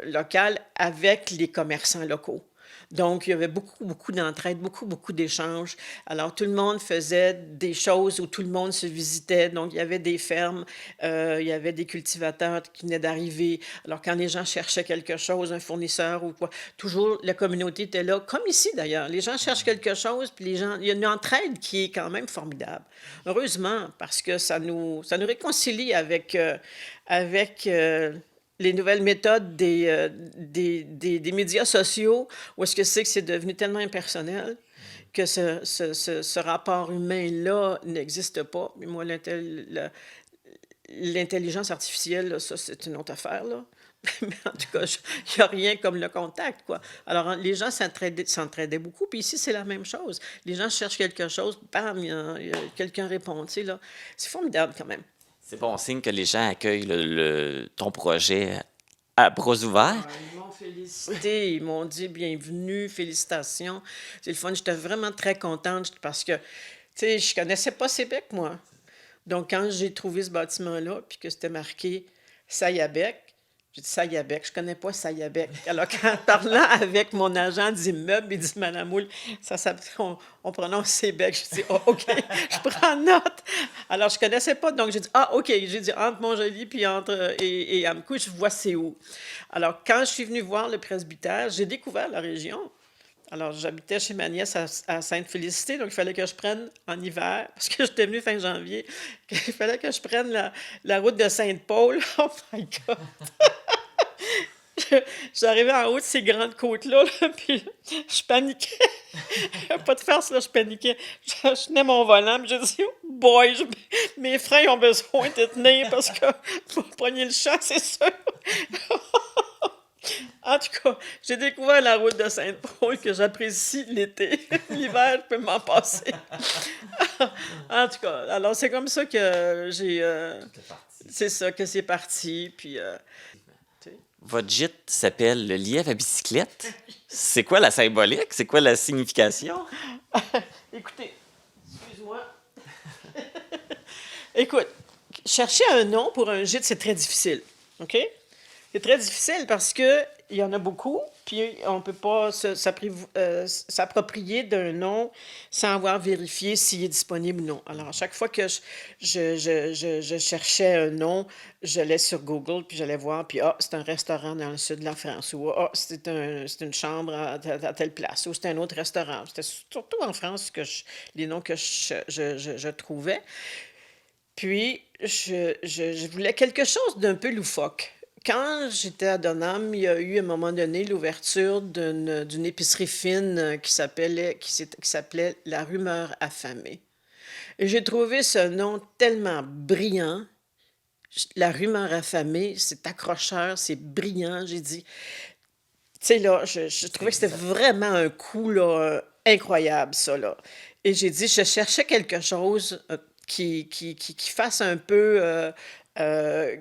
locale avec les commerçants locaux. Donc, il y avait beaucoup, beaucoup d'entraide, beaucoup, beaucoup d'échanges. Alors, tout le monde faisait des choses où tout le monde se visitait. Donc, il y avait des fermes, il y avait des cultivateurs qui venaient d'arriver. Alors, quand les gens cherchaient quelque chose, un fournisseur ou quoi, toujours la communauté était là, comme ici d'ailleurs. Les gens cherchent quelque chose, puis il y a une entraide qui est quand même formidable. Heureusement, parce que ça nous réconcilie avec les nouvelles méthodes des médias sociaux, où est-ce que c'est devenu tellement impersonnel que ce rapport humain-là n'existe pas. Mais moi, l'intelligence artificielle, là, ça, c'est une autre affaire, là. Mais en tout cas, il n'y a rien comme le contact, quoi. Alors, les gens s'entraidaient beaucoup, puis ici, c'est la même chose. Les gens cherchent quelque chose, bam, quelqu'un répond, tu sais, là. C'est formidable, quand même. C'est bon signe que les gens accueillent ton projet à bras ouverts. Ils m'ont félicité, ils m'ont dit bienvenue, félicitations. C'est le fun, j'étais vraiment très contente parce que, tu sais, je connaissais pas Sébec, moi. Donc, quand j'ai trouvé ce bâtiment-là, puis que c'était marqué Sayabec, j'ai dit Sayabec, je connais pas Sayabec. Alors, en parlant avec mon agent d'immeuble, il dit Madame Moule, on prononce Sébec. Je dis OK, je prends note. Alors, je connaissais pas, donc j'ai dit OK. J'ai dit entre Mont-Joli et Amcou, je vois c'est où. Alors, quand je suis venue voir le presbytère, j'ai découvert la région. Alors, j'habitais chez ma nièce à Sainte-Félicité, donc il fallait que je prenne en hiver, parce que j'étais venue fin janvier, il fallait que je prenne la route de Sainte-Paul. Oh my God! J'arrivais en haut de ces grandes côtes-là, là, puis je paniquais. Pas de farce, là, je paniquais. Je tenais mon volant, puis j'ai dit, oh boy, mes freins ont besoin de tenir parce que pour pogner le champ, c'est sûr. En tout cas, j'ai découvert la route de Sainte-Paul que j'apprécie l'été. L'hiver, je peux m'en passer. En tout cas, alors c'est comme ça que c'est ça que c'est parti, puis... Votre gîte s'appelle le Lièvre à bicyclette. C'est quoi la symbolique? C'est quoi la signification? Écoutez, excuse-moi. Écoute, chercher un nom pour un gîte, c'est très difficile, OK? C'est très difficile parce qu'il y en a beaucoup, puis on ne peut pas s'approprier d'un nom sans avoir vérifié s'il est disponible ou non. Alors, à chaque fois que je cherchais un nom, j'allais sur Google, puis j'allais voir, puis c'est un restaurant dans le sud de la France, ou c'est une chambre à telle place, ou c'est un autre restaurant. C'était surtout en France les noms que je trouvais. Puis, je voulais quelque chose d'un peu loufoque. Quand j'étais à Dunham, il y a eu à un moment donné l'ouverture d'une épicerie fine qui s'appelait La Rumeur affamée. Et j'ai trouvé ce nom tellement brillant. La rue mère affamée, c'est accrocheur, c'est brillant. J'ai dit, tu sais, là, je trouvais que c'était vraiment un coup, là, incroyable, ça, là. Et j'ai dit, je cherchais quelque chose qui fasse un peu... euh,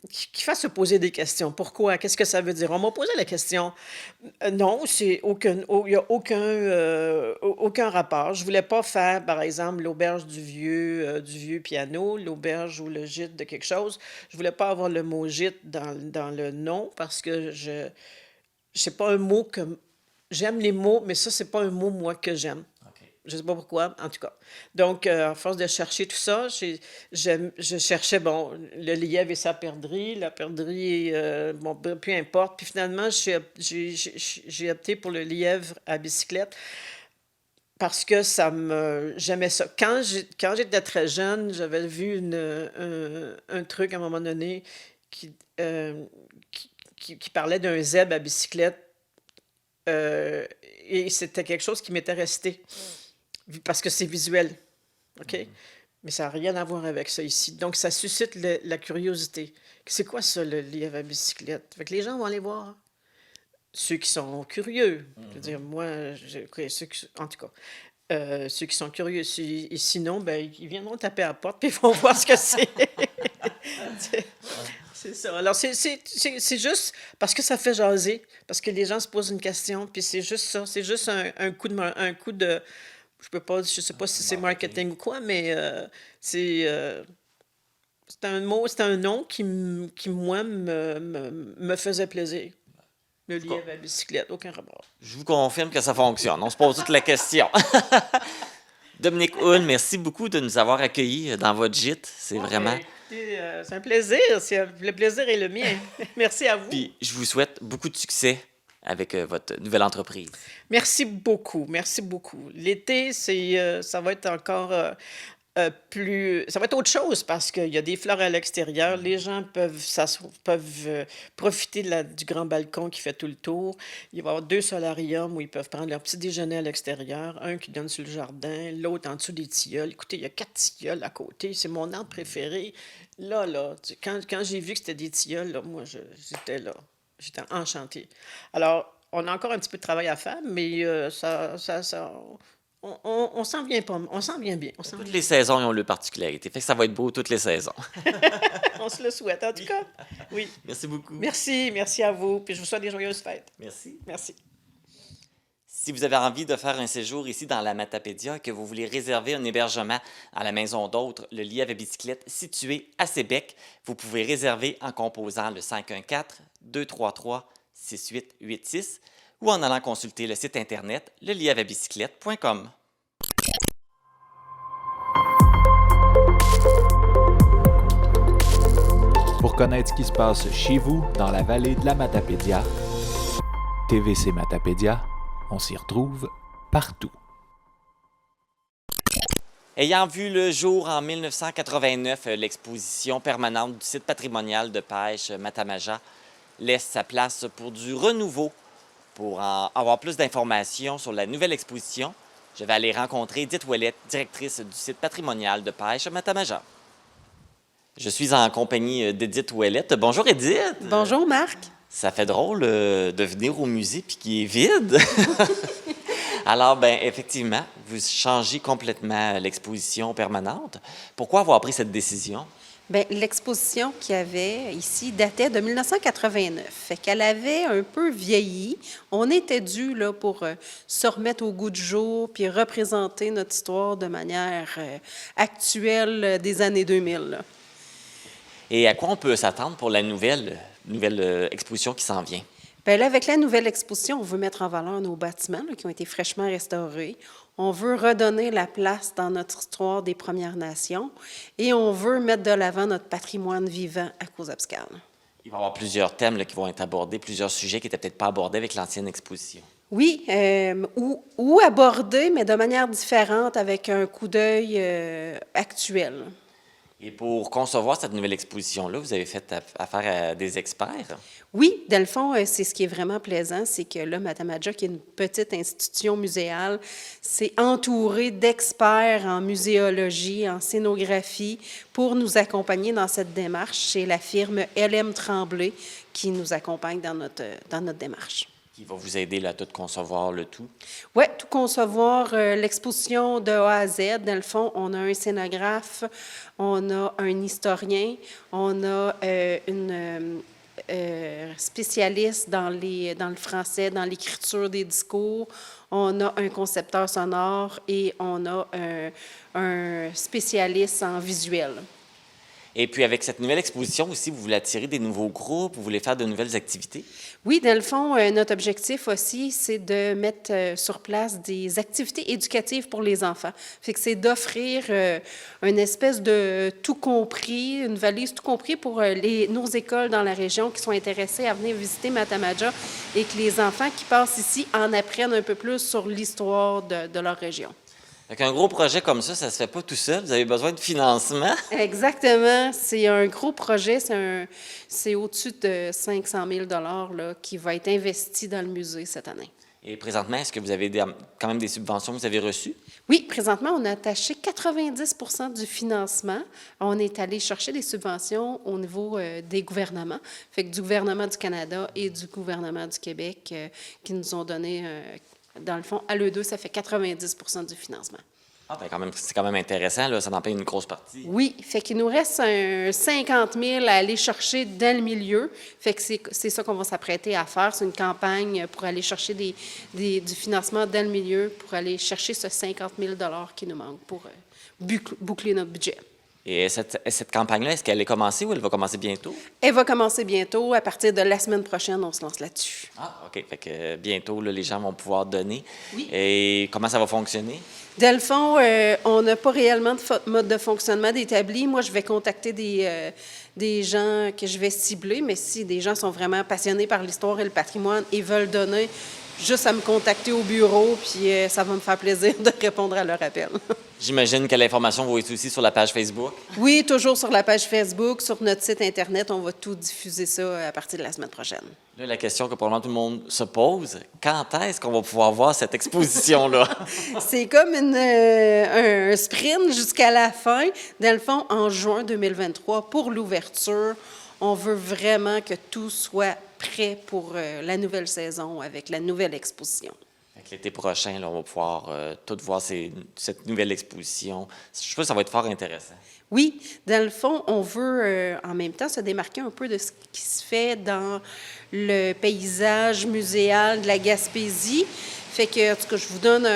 qui fasse se poser des questions. Pourquoi? Qu'est-ce que ça veut dire? On m'a posé la question. Non, il n'y a aucun rapport. Je voulais pas faire, par exemple, l'auberge du vieux piano, l'auberge ou le gîte de quelque chose. Je voulais pas avoir le mot gîte dans le nom parce que c'est pas un mot que j'aime les mots, mais ça, c'est pas un mot, moi, que j'aime. Je sais pas pourquoi, en tout cas. Donc, à force de chercher tout ça, je cherchais, bon, le lièvre et sa perdrix, la perdrix, bon, peu importe. Puis finalement, j'ai opté pour le lièvre à bicyclette parce que j'aimais ça. Quand j'étais très jeune, j'avais vu un truc à un moment donné qui parlait d'un zèbre à bicyclette. Et c'était quelque chose qui m'était resté. Parce que c'est visuel, OK? Mais ça n'a rien à voir avec ça ici. Donc, ça suscite la curiosité. C'est quoi ça, le lièvre à bicyclette? Fait que les gens vont aller voir. Ceux qui sont curieux. Je veux dire, moi, en tout cas, ceux qui sont curieux. Et sinon, ben, ils viendront taper à la porte puis ils vont voir ce que c'est. C'est ça. Alors, c'est juste parce que ça fait jaser, parce que les gens se posent une question, puis c'est juste ça. C'est juste un coup de... Je sais pas si c'est marketing ou quoi, mais c'est un nom qui moi, me faisait plaisir. Le lièvre à bicyclette, aucun rapport. Je vous confirme que ça fonctionne. On se pose toutes les questions. Dominique Hull, merci beaucoup de nous avoir accueillis dans votre gîte. C'est vraiment... C'est un plaisir. Le plaisir est le mien. Merci à vous. Puis, je vous souhaite beaucoup de succès avec votre nouvelle entreprise. Merci beaucoup. Merci beaucoup. L'été, ça va être encore ça va être autre chose parce qu'il y a des fleurs à l'extérieur. Les gens peuvent profiter du grand balcon qui fait tout le tour. Il va y avoir 2 solariums où ils peuvent prendre leur petit déjeuner à l'extérieur. Un qui donne sur le jardin, l'autre en dessous des tilleuls. Écoutez, il y a 4 tilleuls à côté. C'est mon arbre préféré. Là, quand j'ai vu que c'était des tilleuls, là, moi, j'étais là. J'étais enchantée. Alors, on a encore un petit peu de travail à faire, mais on s'en vient pas. On s'en vient bien. Toutes les saisons ont leur particularité. Fait que ça va être beau toutes les saisons. On se le souhaite, en tout cas. Oui. Merci beaucoup. Merci à vous. Puis je vous souhaite des joyeuses fêtes. Merci. Merci. Si vous avez envie de faire un séjour ici dans la Matapédia et que vous voulez réserver un hébergement à la Maison d'Autres, le lièvre à bicyclette situé à Sébec, vous pouvez réserver en composant le 514-233-6886 ou en allant consulter le site internet lelièvreabicyclette.com. Pour connaître ce qui se passe chez vous dans la vallée de la Matapédia, TVC Matapédia, on s'y retrouve partout. Ayant vu le jour en 1989, l'exposition permanente du site patrimonial de pêche Matamaja laisse sa place pour du renouveau. Pour en avoir plus d'informations sur la nouvelle exposition, je vais aller rencontrer Edith Ouellette, directrice du site patrimonial de pêche Matamaja. Je suis en compagnie d'Edith Ouellette. Bonjour Edith! Bonjour Marc! Ça fait drôle de venir au musée puis qu'il est vide. Alors, bien, effectivement, vous changez complètement l'exposition permanente. Pourquoi avoir pris cette décision? Bien, l'exposition qu'il y avait ici datait de 1989. Fait qu'elle avait un peu vieilli. On était dû là, pour se remettre au goût du jour puis représenter notre histoire de manière actuelle des années 2000. Là. Et à quoi on peut s'attendre pour la nouvelle exposition qui s'en vient? Bien, là, avec la nouvelle exposition, on veut mettre en valeur nos bâtiments là, qui ont été fraîchement restaurés. On veut redonner la place dans notre histoire des Premières Nations et on veut mettre de l'avant notre patrimoine vivant à Cozaspscal. Il va y avoir plusieurs thèmes là, qui vont être abordés, plusieurs sujets qui n'étaient peut-être pas abordés avec l'ancienne exposition. Oui, ou abordés, mais de manière différente avec un coup d'œil actuel. Et pour concevoir cette nouvelle exposition-là, vous avez fait affaire à des experts? Oui, dans le fond, c'est ce qui est vraiment plaisant, c'est que là, Matamaja, qui est une petite institution muséale, s'est entourée d'experts en muséologie, en scénographie, pour nous accompagner dans cette démarche. C'est la firme LM Tremblay qui nous accompagne dans notre démarche. Qui va vous aider là, à tout concevoir le tout? Oui, tout concevoir, l'exposition de A à Z. Dans le fond, on a un scénographe, on a un historien, on a une spécialiste dans le français, dans l'écriture des discours, on a un concepteur sonore et on a un spécialiste en visuel. Et puis, avec cette nouvelle exposition aussi, vous voulez attirer des nouveaux groupes, vous voulez faire de nouvelles activités? Oui, dans le fond, notre objectif aussi, c'est de mettre sur place des activités éducatives pour les enfants. Fait que c'est d'offrir une espèce de tout compris, une valise tout compris pour nos écoles dans la région qui sont intéressées à venir visiter Matamaja et que les enfants qui passent ici en apprennent un peu plus sur l'histoire de leur région. Avec un gros projet comme ça ne se fait pas tout seul. Vous avez besoin de financement. Exactement. C'est un gros projet. C'est au-dessus de 500 000 là, qui va être investi dans le musée cette année. Et présentement, est-ce que vous avez quand même des subventions que vous avez reçues? Oui, présentement, on a attaché 90 % du financement. On est allé chercher des subventions au niveau des gouvernements, fait que du gouvernement du Canada et du gouvernement du Québec qui nous ont donné... dans le fond, à l'eux deux, ça fait 90 % du financement. Ah, bien, c'est quand même intéressant, là, ça en paye une grosse partie. Oui, fait qu'il nous reste un 50 000 à aller chercher dans le milieu. Fait que c'est ça qu'on va s'apprêter à faire. C'est une campagne pour aller chercher du financement dans le milieu, pour aller chercher ce 50 000 $ qui nous manque pour boucler notre budget. Et cette campagne-là, est-ce qu'elle est commencée ou elle va commencer bientôt? Elle va commencer bientôt. À partir de la semaine prochaine, on se lance là-dessus. Ah, OK. Fait que bientôt, là, les gens vont pouvoir donner. Oui. Et comment ça va fonctionner? Dans le fond, on n'a pas réellement de mode de fonctionnement d'établi. Moi, je vais contacter des gens que je vais cibler, mais si des gens sont vraiment passionnés par l'histoire et le patrimoine et veulent donner, juste à me contacter au bureau, puis ça va me faire plaisir de répondre à leur appel. J'imagine que l'information va être aussi sur la page Facebook. Oui, toujours sur la page Facebook, sur notre site Internet. On va tout diffuser ça à partir de la semaine prochaine. Là, la question que probablement tout le monde se pose, quand est-ce qu'on va pouvoir voir cette exposition-là? C'est comme un sprint jusqu'à la fin. Dans le fond, en juin 2023, pour l'ouverture, on veut vraiment que tout soit prêt pour la nouvelle saison avec la nouvelle exposition. L'été prochain, là, on va pouvoir tout voir cette nouvelle exposition. Je pense que ça va être fort intéressant. Oui, dans le fond, on veut en même temps se démarquer un peu de ce qui se fait dans le paysage muséal de la Gaspésie. Fait que, en tout cas, je vous donne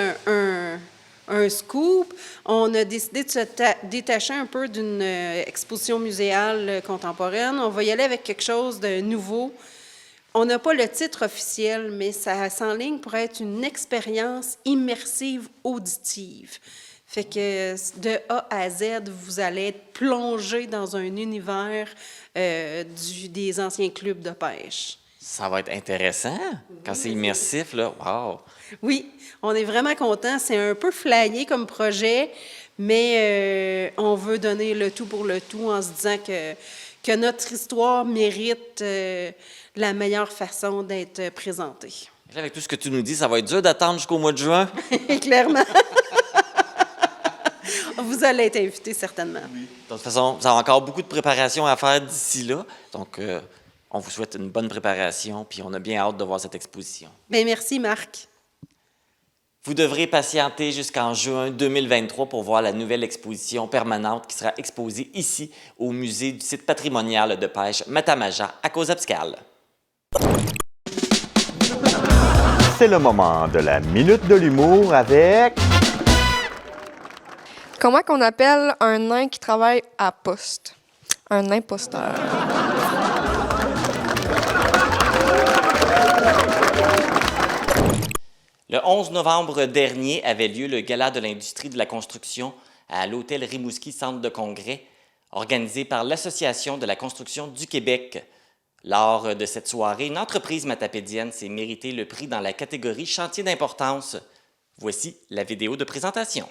un scoop. On a décidé de se détacher un peu d'une exposition muséale contemporaine. On va y aller avec quelque chose de nouveau. On n'a pas le titre officiel, mais ça s'enligne pour être une expérience immersive auditive. Fait que de A à Z, vous allez être plongé dans un univers des anciens clubs de pêche. Ça va être intéressant quand c'est immersif, là. Wow! Oui, on est vraiment contents. C'est un peu flyé comme projet, mais on veut donner le tout pour le tout en se disant que notre histoire mérite la meilleure façon d'être présentée. Là, avec tout ce que tu nous dis, ça va être dur d'attendre jusqu'au mois de juin. Clairement. Vous allez être invité certainement. Oui. De toute façon, vous avez encore beaucoup de préparation à faire d'ici là. Donc, on vous souhaite une bonne préparation, puis on a bien hâte de voir cette exposition. Bien, merci, Marc. Vous devrez patienter jusqu'en juin 2023 pour voir la nouvelle exposition permanente qui sera exposée ici, au musée du site patrimonial de pêche Matamaja, à Causapscal. C'est le moment de la Minute de l'humour avec... Comment qu'on appelle un nain qui travaille à poste? Un imposteur. Le 11 novembre dernier avait lieu le Gala de l'industrie de la construction à l'Hôtel Rimouski Centre de congrès, organisé par l'Association de la construction du Québec. Lors de cette soirée, une entreprise matapédienne s'est mérité le prix dans la catégorie chantier d'importance. Voici la vidéo de présentation.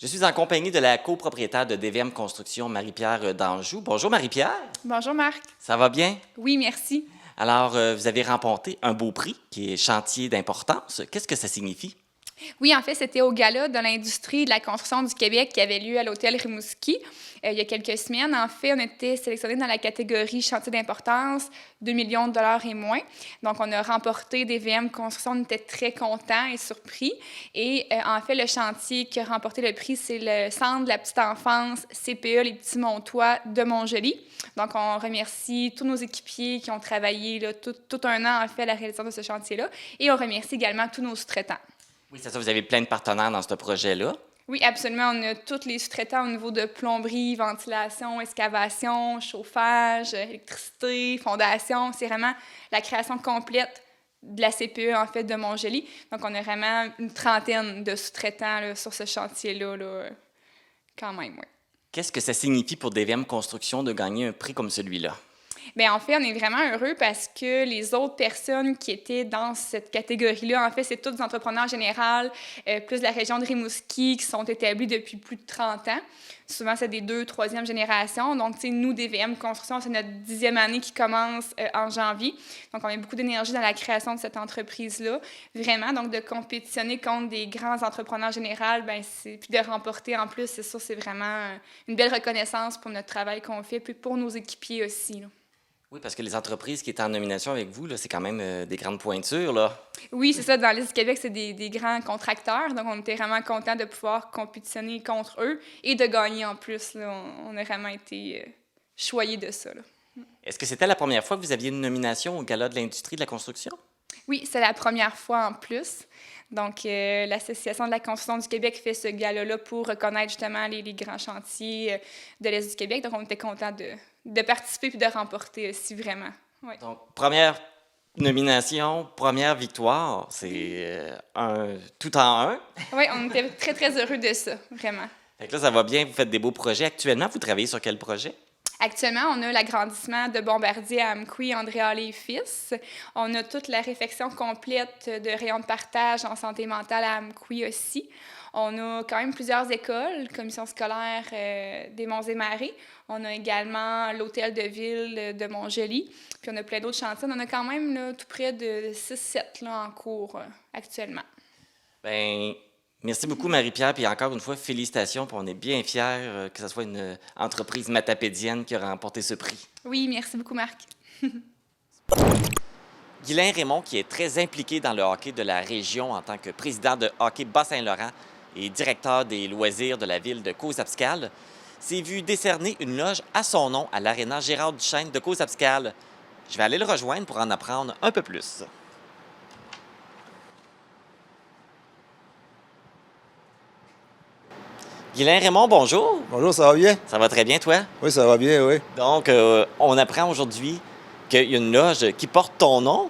Je suis en compagnie de la copropriétaire de DVM Construction, Marie-Pierre d'Anjou. Bonjour Marie-Pierre. Bonjour Marc. Ça va bien? Oui, merci. Alors, vous avez remporté un beau prix qui est chantier d'importance. Qu'est-ce que ça signifie? Oui, en fait, c'était au Gala de l'industrie de la construction du Québec qui avait lieu à l'hôtel Rimouski il y a quelques semaines. En fait, on était sélectionnés dans la catégorie chantier d'importance, 2 millions de dollars et moins. Donc, on a remporté DVM Construction. On était très contents et surpris. Et en fait, le chantier qui a remporté le prix, c'est le Centre de la petite enfance CPE Les Petits Montois de Montjoly. Donc, on remercie tous nos équipiers qui ont travaillé là, tout un an, en fait, à la réalisation de ce chantier-là. Et on remercie également tous nos sous-traitants. Oui, c'est ça, vous avez plein de partenaires dans ce projet-là. Oui, absolument. On a tous les sous-traitants au niveau de plomberie, ventilation, excavation, chauffage, électricité, fondation. C'est vraiment la création complète de la CPE, en fait, de Montjoly. Donc, on a vraiment une trentaine de sous-traitants là, sur ce chantier-là, là, quand même, oui. Qu'est-ce que ça signifie pour DVM Construction de gagner un prix comme celui-là? Bien, en fait, on est vraiment heureux parce que les autres personnes qui étaient dans cette catégorie-là, en fait, c'est tous des entrepreneurs généraux, plus de la région de Rimouski, qui sont établis depuis plus de 30 ans. Souvent, c'est des 2e, 3e générations. Donc, tu sais, nous, DVM Construction, c'est notre 10e année qui commence en janvier. Donc, on met beaucoup d'énergie dans la création de cette entreprise-là. Vraiment, donc, de compétitionner contre des grands entrepreneurs généraux, bien, puis de remporter en plus, c'est sûr, c'est vraiment une belle reconnaissance pour notre travail qu'on fait, puis pour nos équipiers aussi, là. Oui, parce que les entreprises qui étaient en nomination avec vous, là, c'est quand même des grandes pointures, là. Oui, c'est ça. Dans l'Est du Québec, c'est des grands contracteurs. Donc, on était vraiment contents de pouvoir compétitionner contre eux et de gagner en plus. Là. On a vraiment été choyés de ça, là. Est-ce que c'était la première fois que vous aviez une nomination au Gala de l'industrie de la construction? Oui, c'est la première fois en plus. Donc, l'Association de la construction du Québec fait ce gala-là pour reconnaître justement les grands chantiers de l'Est du Québec. Donc, on était contents de participer puis de remporter aussi, vraiment. Oui. Donc, première nomination, première victoire, c'est un tout en un. Oui, on était très, très heureux de ça, vraiment. Fait que là, ça va bien, vous faites des beaux projets. Actuellement, vous travaillez sur quel projet? Actuellement, on a l'agrandissement de Bombardier à Amqui, André Hallé et Fils. On a toute la réfection complète de rayons de partage en santé mentale à Amqui aussi. On a quand même plusieurs écoles, commission scolaire des Monts-et-Marais. On a également l'hôtel de ville de Montjoly. Puis on a plein d'autres chantiers. On en a quand même là, tout près de 6-7 là, en cours actuellement. Bien, merci beaucoup, Marie-Pierre. Puis encore une fois, félicitations. Puis on est bien fiers que ce soit une entreprise matapédienne qui a remporté ce prix. Oui, merci beaucoup, Marc. Guylain Raymond, qui est très impliqué dans le hockey de la région en tant que président de Hockey Bas-Saint-Laurent et directeur des loisirs de la ville de Causse-Abscale, s'est vu décerner une loge à son nom à l'aréna Gérard Duchesne de Causse-Abscale. Je vais aller le rejoindre pour en apprendre un peu plus. Guylain Raymond, bonjour. Bonjour, ça va bien? Ça va très bien, toi? Oui, ça va bien, oui. Donc, on apprend aujourd'hui qu'il y a une loge qui porte ton nom.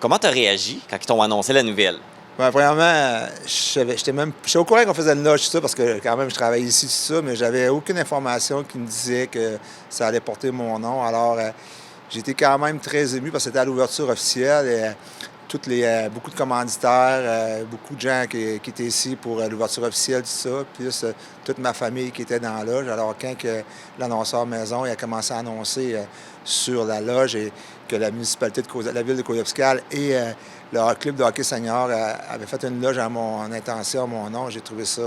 Comment tu as réagi quand ils t'ont annoncé la nouvelle? Bien, premièrement, j'étais au courant qu'on faisait une loge, tout ça, parce que quand même, je travaille ici, tout ça, mais j'avais aucune information qui me disait que ça allait porter mon nom. Alors, j'étais quand même très ému parce que c'était à l'ouverture officielle et beaucoup de commanditaires, beaucoup de gens qui étaient ici pour l'ouverture officielle, tout ça, plus toute ma famille qui était dans la loge. Alors, quand l'annonceur maison il a commencé à annoncer sur la loge et que la municipalité de la ville de Causse-Abscale et le club de hockey senior avaient fait une loge à mon intention, à mon nom, j'ai trouvé ça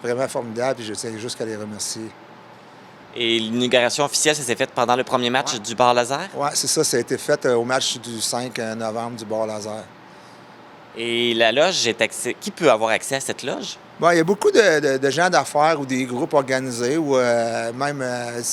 vraiment formidable et je tiens juste qu'à les remercier. Et l'inauguration officielle, ça s'est fait pendant le premier match du bar laser? Oui, c'est ça. Ça a été fait au match du 5 novembre du bar laser. Et la loge est accès... Qui peut avoir accès à cette loge? Bon, il y a beaucoup de gens d'affaires ou des groupes organisés ou même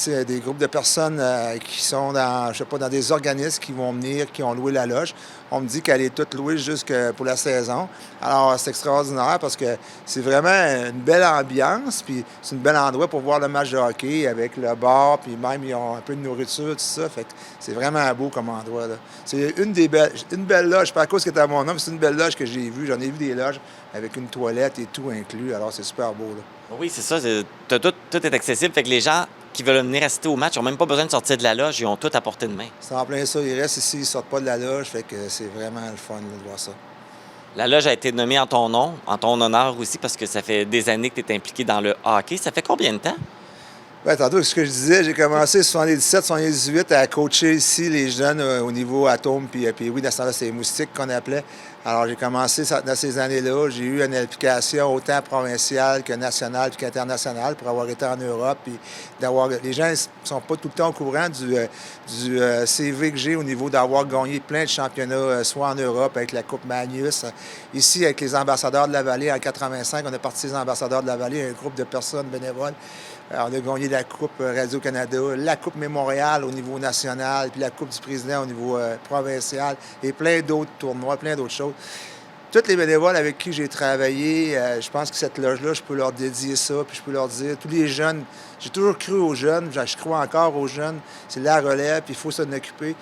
des groupes de personnes qui sont dans, je sais pas, dans des organismes qui vont venir, qui ont loué la loge. On me dit qu'elle est toute louée jusque pour la saison. Alors, c'est extraordinaire parce que c'est vraiment une belle ambiance, puis c'est un bel endroit pour voir le match de hockey avec le bar, puis même ils ont un peu de nourriture, tout ça. Fait que c'est vraiment beau comme endroit, là. C'est une belle loge, pas à cause que c'était à mon nom, mais c'est une belle loge que j'ai vue. J'en ai vu des loges avec une toilette et tout inclus, alors c'est super beau, là. Oui, c'est ça. Tout est accessible. Fait que les gens qui veulent venir assister au match n'ont même pas besoin de sortir de la loge. Ils ont tout à portée de main. C'est en plein ça. Ils restent ici, ils sortent pas de la loge. Fait que c'est vraiment le fun là, de voir ça. La loge a été nommée en ton nom, en ton honneur aussi, parce que ça fait des années que tu es impliqué dans le hockey. Ça fait combien de temps? Bien, tantôt, ce que je disais, j'ai commencé en 77, 78 à coacher ici les jeunes au niveau Atome, puis oui, dans ce temps-là, c'est les moustiques qu'on appelait. Alors, j'ai commencé dans ces années-là. J'ai eu une implication autant provinciale que nationale puis qu'internationale pour avoir été en Europe. Puis d'avoir. Les gens ne sont pas tout le temps au courant du CV que j'ai au niveau d'avoir gagné plein de championnats, soit en Europe avec la Coupe Magnus. Ici, avec les ambassadeurs de la Vallée, en 85, on est parti les ambassadeurs de la Vallée, un groupe de personnes bénévoles. On a gagné la Coupe Radio-Canada, la Coupe Mémorial au niveau national, puis la Coupe du Président au niveau provincial, et plein d'autres tournois, plein d'autres choses. Tous les bénévoles avec qui j'ai travaillé, je pense que cette loge-là, je peux leur dédier ça, puis je peux leur dire, tous les jeunes, j'ai toujours cru aux jeunes, je crois encore aux jeunes, c'est la relève, puis il faut s'en occuper.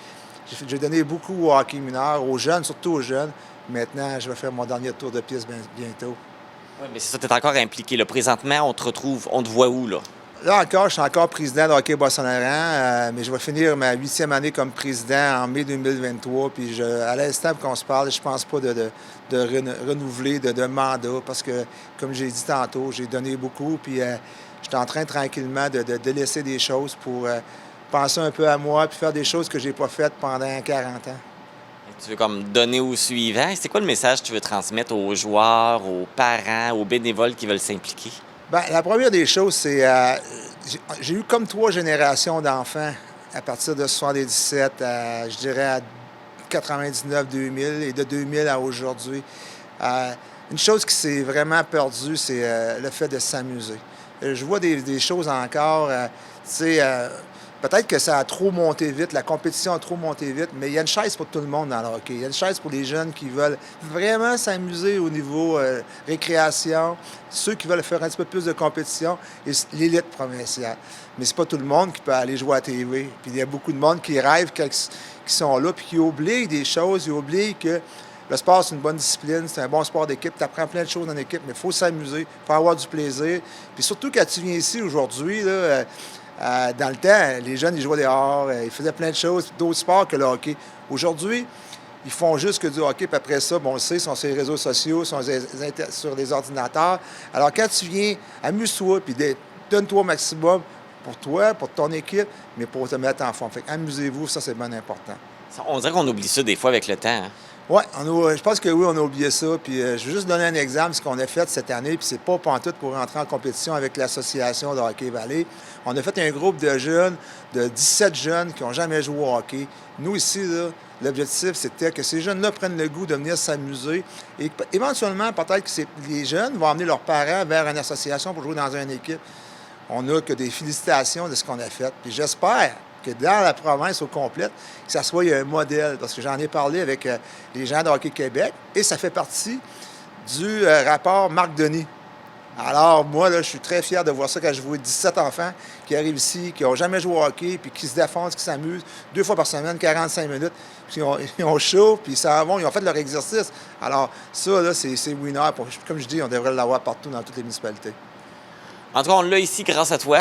J'ai donné beaucoup au hockey mineur, aux jeunes, surtout aux jeunes. Maintenant, je vais faire mon dernier tour de piste bientôt. Oui, mais c'est ça, tu es encore impliqué. Là. Présentement, on te voit où, là? Là encore, je suis encore président de Hockey Boisson-Laurent, mais je vais finir ma 8e année comme président en mai 2023. Puis à l'instant qu'on se parle, je pense pas de renouveler de mandat parce que, comme j'ai dit tantôt, j'ai donné beaucoup. Puis je suis en train tranquillement de délaisser des choses pour penser un peu à moi puis faire des choses que j'ai pas faites pendant 40 ans. Tu veux comme donner au suivant. C'est quoi le message que tu veux transmettre aux joueurs, aux parents, aux bénévoles qui veulent s'impliquer? Bien, la première des choses, c'est j'ai eu comme 3 générations d'enfants à partir de 77 à, je dirais, à 99-2000 et de 2000 à aujourd'hui. Une chose qui s'est vraiment perdue, c'est le fait de s'amuser. Je vois des choses encore, tu sais, peut-être que ça a trop monté vite, la compétition a trop monté vite, mais il y a une chaise pour tout le monde dans le hockey. Il y a une chaise pour les jeunes qui veulent vraiment s'amuser au niveau récréation, ceux qui veulent faire un petit peu plus de compétition et l'élite provinciale. Mais c'est pas tout le monde qui peut aller jouer à la TV. Puis il y a beaucoup de monde qui rêvent, qui sont là, puis qui oublient des choses, ils oublient que le sport, c'est une bonne discipline, c'est un bon sport d'équipe, tu apprends plein de choses en équipe, mais il faut s'amuser, il faut avoir du plaisir. Puis surtout quand tu viens ici aujourd'hui, là, dans le temps, les jeunes, ils jouaient dehors, ils faisaient plein de choses, d'autres sports que le hockey. Aujourd'hui, ils font juste que du hockey, puis après ça, bon, on le sait, ils sont sur les réseaux sociaux, ils sont sur les ordinateurs. Alors, quand tu viens, amuse-toi, puis donne-toi au maximum pour toi, pour ton équipe, mais pour te mettre en forme. Fait amusez-vous, ça, c'est bien important. On dirait qu'on oublie ça des fois avec le temps. Hein? Oui, je pense que oui, on a oublié ça. Puis je vais juste donner un exemple de ce qu'on a fait cette année, puis c'est pas pantoute pour rentrer en compétition avec l'association de Hockey Vallée. On a fait un groupe de jeunes, de 17 jeunes qui n'ont jamais joué au hockey. Nous, ici, là, l'objectif, c'était que ces jeunes-là prennent le goût de venir s'amuser. Et éventuellement, peut-être que les jeunes vont amener leurs parents vers une association pour jouer dans une équipe. On n'a que des félicitations de ce qu'on a fait. Puis j'espère que dans la province au complet, que ça soit un modèle. Parce que j'en ai parlé avec les gens de Hockey Québec et ça fait partie du rapport Marc Denis. Alors, moi, là, je suis très fier de voir ça quand je vois 17 enfants qui arrivent ici, qui n'ont jamais joué au hockey, puis qui se défoncent, qui s'amusent 2 fois par semaine, 45 minutes, puis ils ont chaud, puis ils s'en vont, ils ont fait leur exercice. Alors, ça, là, c'est winner. Comme je dis, on devrait l'avoir partout dans toutes les municipalités. En tout cas, on l'a ici grâce à toi.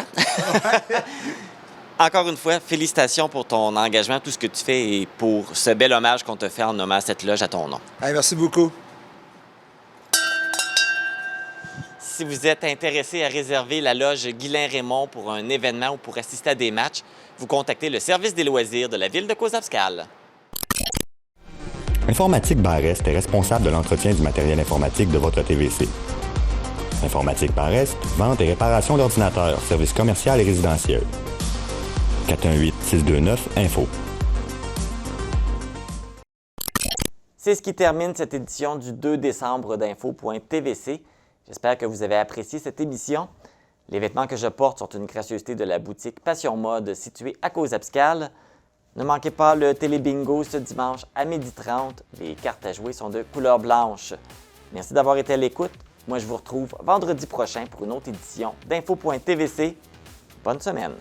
Encore une fois, félicitations pour ton engagement, tout ce que tu fais et pour ce bel hommage qu'on te fait en nommant cette loge à ton nom. Hey, merci beaucoup. Si vous êtes intéressé à réserver la loge Guylain-Raymond pour un événement ou pour assister à des matchs, vous contactez le service des loisirs de la ville de Cosape-Scales. Informatique Barest est responsable de l'entretien du matériel informatique de votre TVC. Informatique Barest, vente et réparation d'ordinateurs, services commerciaux et résidentiels. 418-629-INFO. C'est ce qui termine cette édition du 2 décembre d'Info.tvc. J'espère que vous avez apprécié cette émission. Les vêtements que je porte sont une gracieuseté de la boutique Passion Mode située à Cosape-Scales. Ne manquez pas le télé-bingo ce dimanche à 12h30. Les cartes à jouer sont de couleur blanche. Merci d'avoir été à l'écoute. Moi, je vous retrouve vendredi prochain pour une autre édition d'Info.tvc. Bonne semaine!